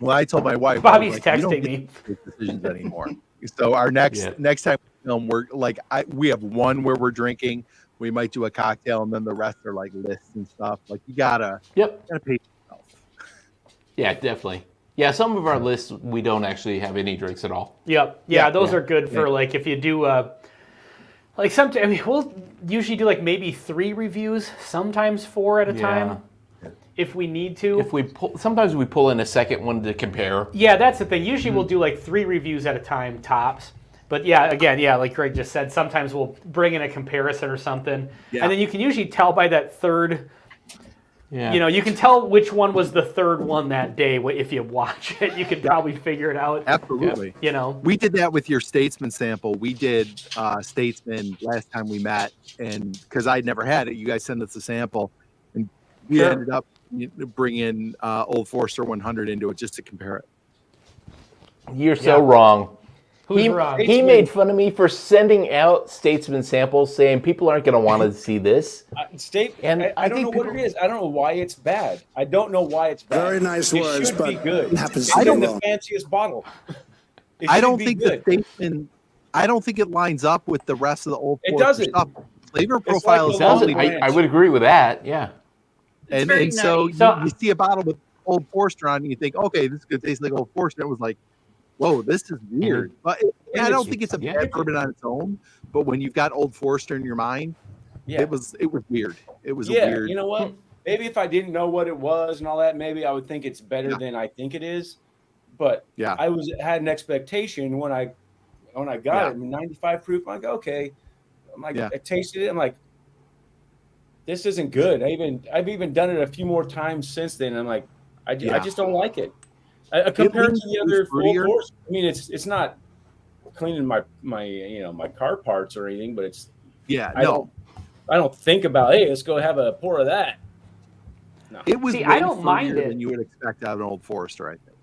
Well, I told my wife, I Bobby's was like, "You don't texting get me. to make decisions anymore." So our next time we film, we're like, we have one where we're drinking. We might do a cocktail, and then the rest are like lists and stuff. Like you gotta pay yourself. yeah, definitely. Yeah, some of our lists, we don't actually have any drinks at all. Yep. Yeah, those Yeah. are good for like if you do like sometimes. I mean, we'll usually do like maybe 3 reviews, sometimes 4 at a time, if we need to. If we sometimes we pull in a second one to compare. Yeah, that's the thing. Usually we'll do like 3 reviews at a time tops. But yeah, again, like Greg just said, sometimes we'll bring in a comparison or something, and then you can usually tell by that third. Yeah. You know, you can tell which one was the third one that day if you watch it. You can probably figure it out. Absolutely. You know, We did that with your Statesman sample. We did Statesman last time we met, and because I'd never had it, you guys sent us a sample, and we ended up bringing Old Forester 100 into it just to compare it. You're so wrong. Who's wrong? He made fun of me for sending out Statesman samples, saying people aren't going to want to see this. And I don't know what it is. I don't know why it's bad. I don't know why it's bad. Very nice it words, should but be good. it happens It's to in go the wrong. fanciest bottle. It I should don't be think good. the Statesman. I don't think it lines up with the rest of the Old It Forester doesn't. stuff. Flavor It's profile like is the totally Lonely different. I would agree with that. Yeah. It's And, very and so, nutty. you see a bottle with Old Forester on, and you think, okay, this could taste like Old Forester. It was like, whoa, this is weird. But I don't think it's a bad bourbon on its own. But when you've got Old Forester in your mind, it was weird. It was a weird. You know what? Maybe if I didn't know what it was and all that, maybe I would think it's better than I think it is. But I had an expectation when I got it. I mean, 95 proof. I'm like, okay. I'm like, I tasted it. I'm like, this isn't good. I've even done it a few more times since then. I'm like, I just don't like it. Compared to the other Old Forester, I mean, it's not cleaning my my car parts or anything, but it's I don't think about, hey, let's go have a pour of that. No. It was See, way I don't mind fruitier it. than you would expect out of an Old Forester, I think.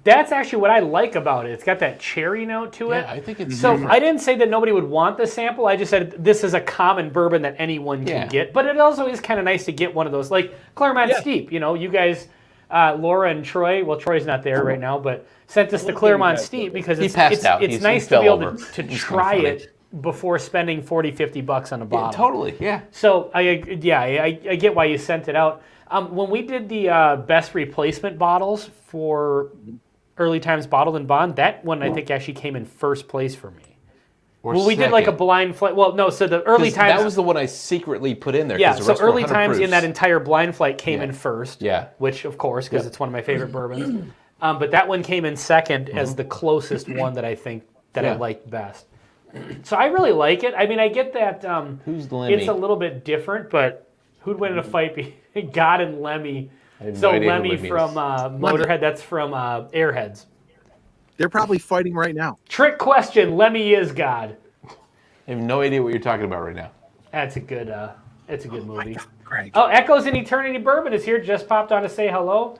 That's actually what I like about it. It's got that cherry note to it. Yeah, I think it's So different. I didn't say that nobody would want the sample. I just said this is a common bourbon that anyone can get. But it also is kind of nice to get one of those, like Claremont Steep. You know, you guys, Laura and Troy. Well, Troy's not there right now, but sent us the Claremont Steep because He it's passed out. it's He nice to fell be able over. to It's try kinda it before spending $40-$50 on a bottle. Totally. Yeah. So I get why you sent it out. When we did the best replacement bottles for Early Times Bottled and Bond, that one I think actually came in first place for me. Or We did like a second. blind flight. Well, no, so the Early 'Cause Times. That was the one I secretly put in there. Yeah, 'cause the so rest were Early 100 Times in proofs. that entire blind flight came Yeah. in first. Yeah. Which, of course, because it's one of my favorite bourbons. But that one came in second as the closest one that I think that I Yeah. liked best. So I really like it. I mean, I get that Who's the Lemmy? it's a little bit different, but who'd win in a fight? God and Lemmy. I have no So idea who Lemmy Lemmy from is. Motorhead, that's from Airheads. They're probably fighting right now. Trick question, Lemmy is God. I have no idea what you're talking about right now. That's a good movie. Greg. Oh, Echoes in Eternity Bourbon is here. Just popped on to say hello.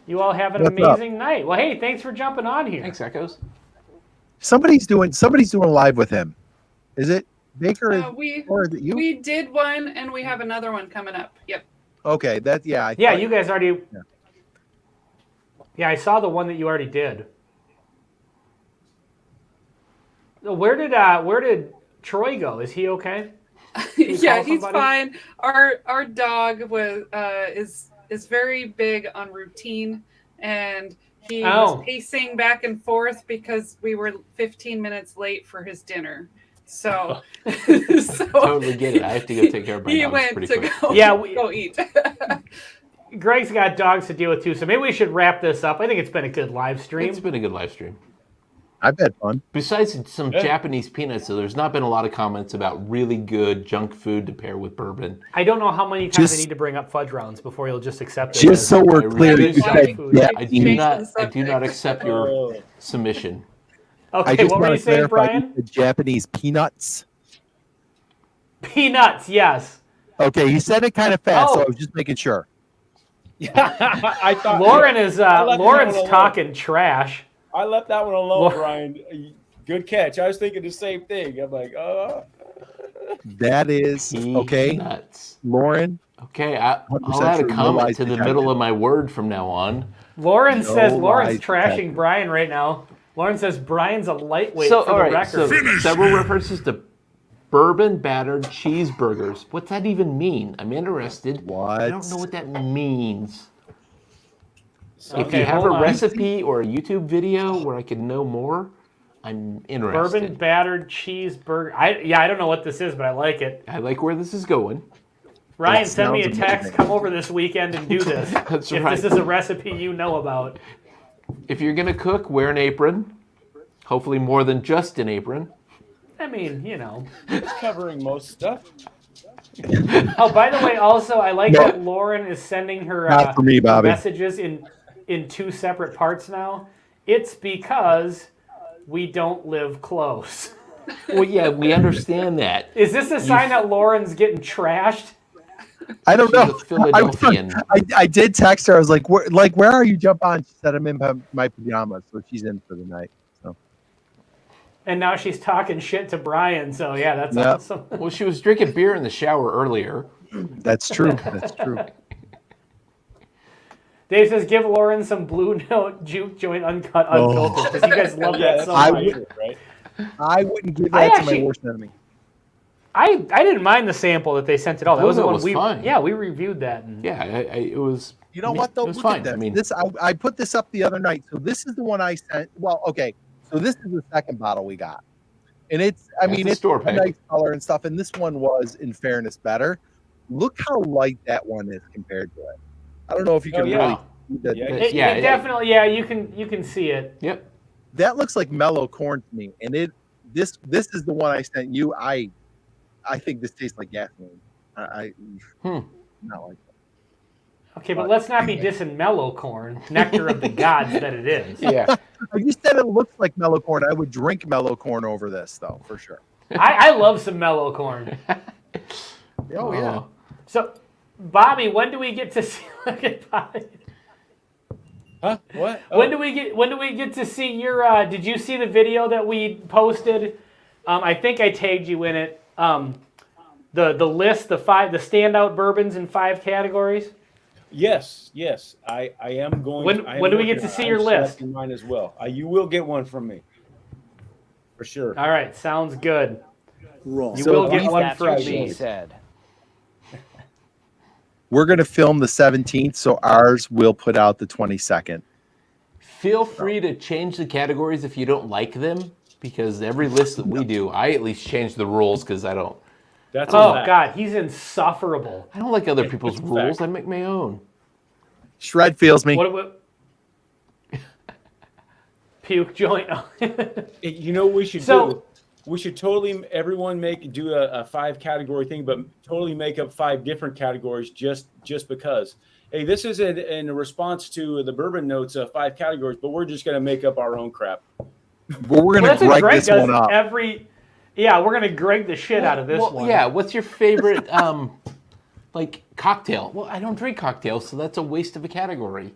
You all have an What's amazing night. Well, hey, thanks for jumping on here. Thanks, Echoes. Somebody's doing live with him. Is it Baker is, We or is it you? we did one, and we have another one coming up. Yep. Okay, that yeah. Yeah, you guys already. Yeah. Yeah, I saw the one that you already did. Where did Troy go? Is he okay? Yeah, call he's somebody? fine. Our dog was is very big on routine, and he was pacing back and forth because we were 15 minutes late for his dinner. So, Totally get it. I have to go take care of my he dogs went pretty to quick. go eat. Greg's got dogs to deal with too, so maybe we should wrap this up. I think it's been a good live stream. It's been a good live stream. I've had fun. Besides some Japanese peanuts, so there's not been a lot of comments about really good junk food to pair with bourbon. I don't know how many times I need to bring up fudge rounds before you'll just accept it. Just so we're clear, refuse you said that. I do not accept your submission. Okay, I just what were you want to saying, clarify, Brian? you said Japanese peanuts. Peanuts, yes. Okay, he said it kind of fast, so Oh. I was just making sure. I thought Lauren is left Lauren's that one talking trash. I left that one alone, Brian. Good catch. I was thinking the same thing. I'm like, That is okay. Peanuts. Lauren. Okay, I'll 100% add a true. No comment lies to the detected. middle of my word from now on. Lauren says No Lauren's lies trashing detected. Brian right now. Lauren says Brian's a lightweight So, for all the right, record. so several references to bourbon battered cheeseburgers. What's that even mean? I'm interested. What? I don't know what that means. If Okay, you have hold a on. recipe or a YouTube video where I could know more, I'm interested. Bourbon battered cheeseburger. I don't know what this is, but I like it. I like where this is going. Ryan, It send me a sounds text. amazing. Come over this weekend and do this. That's if right. this is a recipe you know about. If you're gonna cook, wear an apron. Hopefully more than just an apron. I mean, you know. it's covering most stuff. Oh, by the way, also, I like No. that Lauren is sending her Not for me, Bobby. messages in two separate parts now. It's because we don't live close. Well, yeah, we understand that. Is this a sign that Lauren's getting trashed? I don't She's know. a Philadelphian. I did text her. I was like, where are you? Jump on. She said, I'm in my pajamas, so she's in for the night. So And now she's talking shit to Brian, so yeah, that's Yep. awesome. Well, she was drinking beer in the shower earlier. that's true. That's true. Dave says, give Lauren some Blue Note juke joint uncut unfiltered, because you guys love Yeah, that that's so I much. would- right? I wouldn't give I that to actually- my worst enemy. I didn't mind the sample that they sent it all. That Blue was the Note one was we fine. Yeah, we reviewed that. And Yeah, it was. You know what though? It was Look fine. at this. I mean, I put this up the other night. So this is the one I sent. Well, okay. So this is the second bottle we got, and it's. I That's mean, a it's store a pick. nice color and stuff. And this one was, in fairness, better. Look how light that one is compared to it. I don't know if you Oh, can yeah. really. See that. Yeah. It Yeah, definitely, yeah, you can see it. Yep. That looks like mellow corn to me, and this is the one I sent you. I think this tastes like gasoline. Not like Okay, but let's not be dissing mellow corn, nectar of the gods that it is. Yeah. you said it looks like mellow corn. I would drink mellow corn over this though, for sure. I love some mellow corn. Oh yeah. So, Bobby, when do we get to see? Look at Bobby. Huh? What? When do we get to see your? Did you see the video that we posted? I think I tagged you in it. The list, the standout bourbons in 5 categories. Yes. I am going. When- I am when do we get working to on see it. your I'm list? selecting mine as well. You will get one from me, for sure. All right, sounds good. Wrong. You So- will get That's one That's from what me. she said. We're gonna film the 17th, so ours will put out the 22nd. Feel free to change the categories if you don't like them, because every list that we do, I at least change the rules because I don't That's a Oh fact. God, he's insufferable. like other people's It's a rules. fact. I make my own. Shred feels me. What? Puke joint. You know what we should So- do? We should totally everyone do a 5 category thing, but totally make up 5 different categories just because. Hey, this is in response to the bourbon notes of 5 categories, but we're just gonna make up our own crap. But we're gonna That's what break Greg this does one up. Yeah, we're gonna Greg the shit out of this Well, one. yeah. What's your favorite like cocktail? Well, I don't drink cocktails, so that's a waste of a category.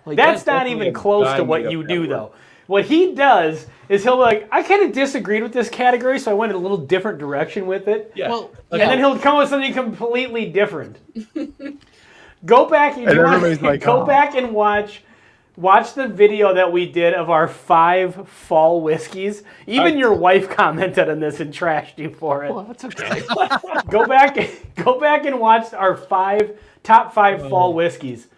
Like That's not definitely even a close to guy what made you up do, that though. what he does is he'll be like, I kind of disagreed with this category, so I went in a little different direction with it. Yeah. Well, And then he'll come up with something completely different. Go back and, And everybody's like, go "Oh." back and watch the video that we did of our 5 fall whiskeys. Even your wife commented on this and trashed you for it. well, that's okay. Go back and watch our top 5 fall whiskeys.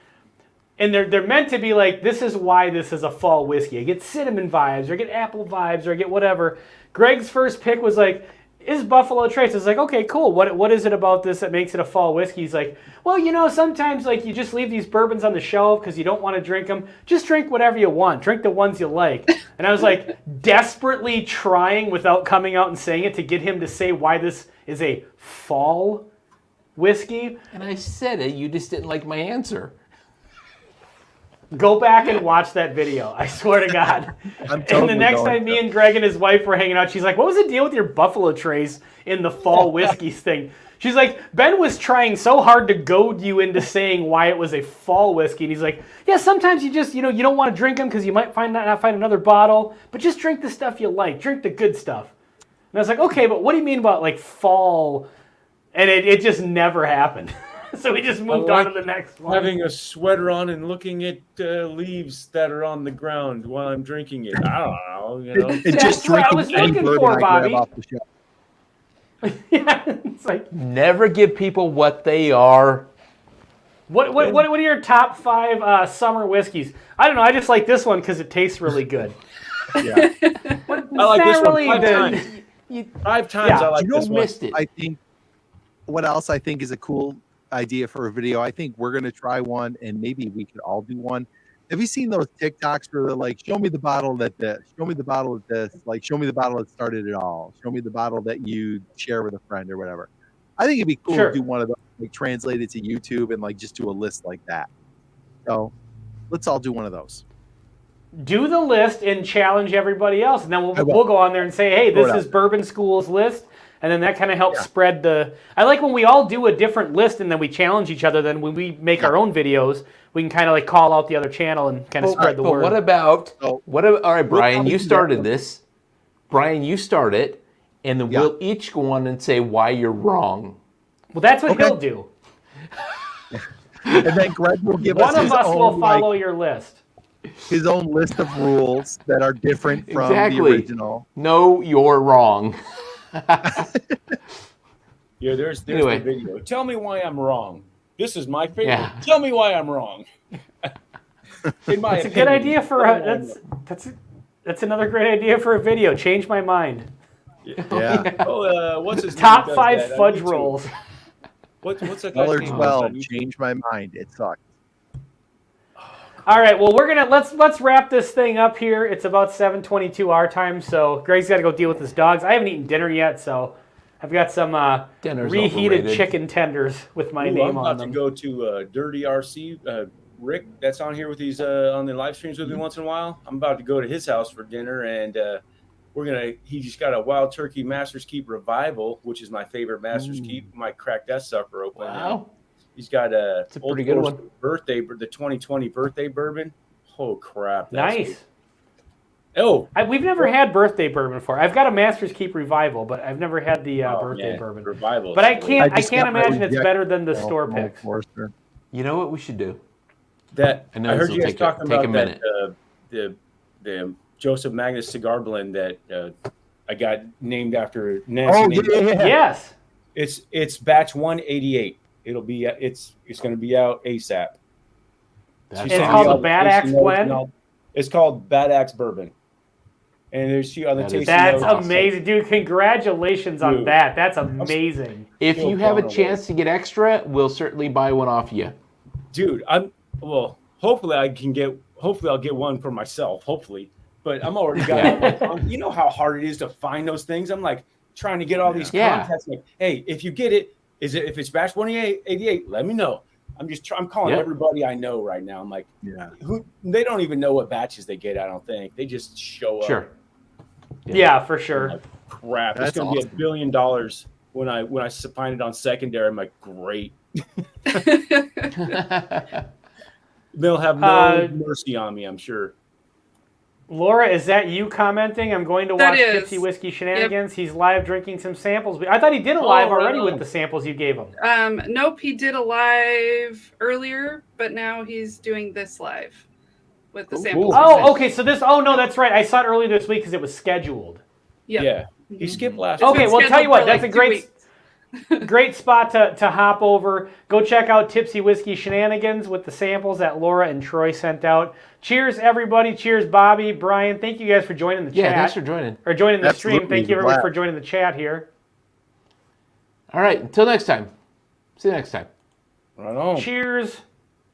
And they're meant to be like, this is why this is a fall whiskey. I get cinnamon vibes, or I get apple vibes, or I get whatever. Greg's first pick was like, is Buffalo Trace? It's like, okay, cool. What is it about this that makes it a fall whiskey? He's like, well, sometimes like you just leave these bourbons on the shelf because you don't want to drink them. Just drink whatever you want. Drink the ones you like. And I was like desperately trying without coming out and saying it to get him to say why this is a fall whiskey. And I said it. You just didn't like my answer. Go back and watch that video. I swear to God. I'm And the totally next going time me and Greg and his wife were hanging out, she's like, what was the deal with your Buffalo Trace in the fall whiskeys thing? She's like, Ben was trying so hard to goad you into saying why it was a fall whiskey. And he's like, yeah, sometimes you just, you don't want to drink them because you might not find another bottle, but just drink the stuff you like. Drink the good stuff. And I was like, okay, but what do you mean about like fall? And it just never happened. So we just moved on to the next one. Having a sweater on and looking at leaves that are on the ground while I'm drinking it. I don't know. It's just That's what I drinking was any looking bourbon for, I grab Bobby. off the shelf. Yeah, it's like, Never give people what they are. what are your top 5 summer whiskeys? I don't know. I just like this one because it tastes really good. Yeah. I like this one 5 times. 5 times Yeah. I like You know this one. missed it. I think what else I think is a cool idea for a video. I think we're gonna try one, and maybe we could all do one. Have you seen those TikToks where they're like, show me the bottle that this, show me the bottle of this, like show me the bottle that started it all, show me the bottle that you share with a friend or whatever. I think it'd be cool Sure. to do one of those, like translate it to YouTube and like just do a list like that. So let's all do one of those. Do the list and challenge everybody else, and then I will. we'll go on there and say, hey, Throw this it is Bourbon School's list. And then that kind of helps Yeah. spread the... I like when we all do a different list and then we challenge each other. Then when we make our own videos, we can kind of like call out the other channel and kind of spread the But word. what about, So- all right, Brian, probably you do that started one. this. Brian, you start it, and then Yeah. we'll each go on and say why you're wrong. Well, that's what Okay. he'll do. And then Greg will give One us of his us will own, follow like, your list. his own list of rules that are different from Exactly. the original. No, you're wrong. Yeah, there's Anyway. the video. Tell me why I'm wrong. This is my favorite. Yeah. Tell me why I'm wrong. In my It's a good idea for a, that's another great idea for a video. Change my mind. Yeah. Oh, what's his Top name? 5 Does that? fudge Me too. rolls. What's that guy's Color name? 12, change my mind. It sucks. All right, well, we're gonna let's wrap this thing up here. It's about 7:22 our time, so Greg's got to go deal with his dogs. I haven't eaten dinner yet, so I've got some Dinner's reheated overrated. chicken tenders with my Ooh, name I'm on about them. to go to Dirty RC. Rick, that's on here with these on the live streams with me once in a while. I'm about to go to his house for dinner, and he just got a Wild Turkey Masters Keep Revival, which is my favorite Masters Keep. Might crack that sucker open. Wow. He's got a It's a pretty good one. birthday, the 2020 birthday bourbon. Oh crap! that's Nice. good. Oh, We've never had birthday bourbon before. I've got a Masters Keep Revival, but I've never had the oh, birthday man, bourbon. revival. But I is can't just got my imagine it's reject- better than the Oh, store no, picks. Forster. You know what we should do? That I know I this heard will you guys take talking a about minute. that the Joseph Magnus cigar blend that I got named after Nancy. Oh, named yeah. Yes. It's batch 188. It'll be it's going to be out ASAP. That's She It's sent me called all a the Bad tasting Axe notes blend? and all- It's called Bad Axe Bourbon. And there's two other That is tasting That's notes. amazing, dude. Congratulations on Dude. that. That's amazing. If Feel you have a blown away. chance to get extra, we'll certainly buy one off you. Dude, hopefully I'll get one for myself, hopefully. But I'm already got you know how hard it is to find those things. I'm like trying to get all these Yeah. contacts. Like, hey, if you get it, if it's batch 188, let me know. I'm calling Yep. everybody I know right now. I'm like, Yeah. they don't even know what batches they get. I don't think they just show up. Sure. Yeah, for sure. Like, crap, That's it's gonna be awesome. $1 billion when I find it on secondary. I'm like, great. They'll have no mercy on me, I'm sure. Laura, is that you commenting? I'm going to That watch is. Tipsy Whiskey Shenanigans. He's live drinking some samples. I thought he did a live already with the samples you gave him. Nope, he did a live earlier, but now he's doing this live with the samples. Oh, okay. So this. Oh no, that's right. I saw it earlier this week because it was scheduled. Yep. Yeah. He skipped last Okay, well, tell you what, that's a great, 2 weeks. great spot to hop over. Go check out Tipsy Whiskey Shenanigans with the samples that Laura and Troy sent out. Cheers, everybody. Cheers, Bobby, Brian. Thank you guys for joining the chat. Yeah, thanks for joining. Or joining the Absolutely, stream. Thank you, everybody, glad. for joining the chat here. All right, until next time. See you next time. Right on. Cheers.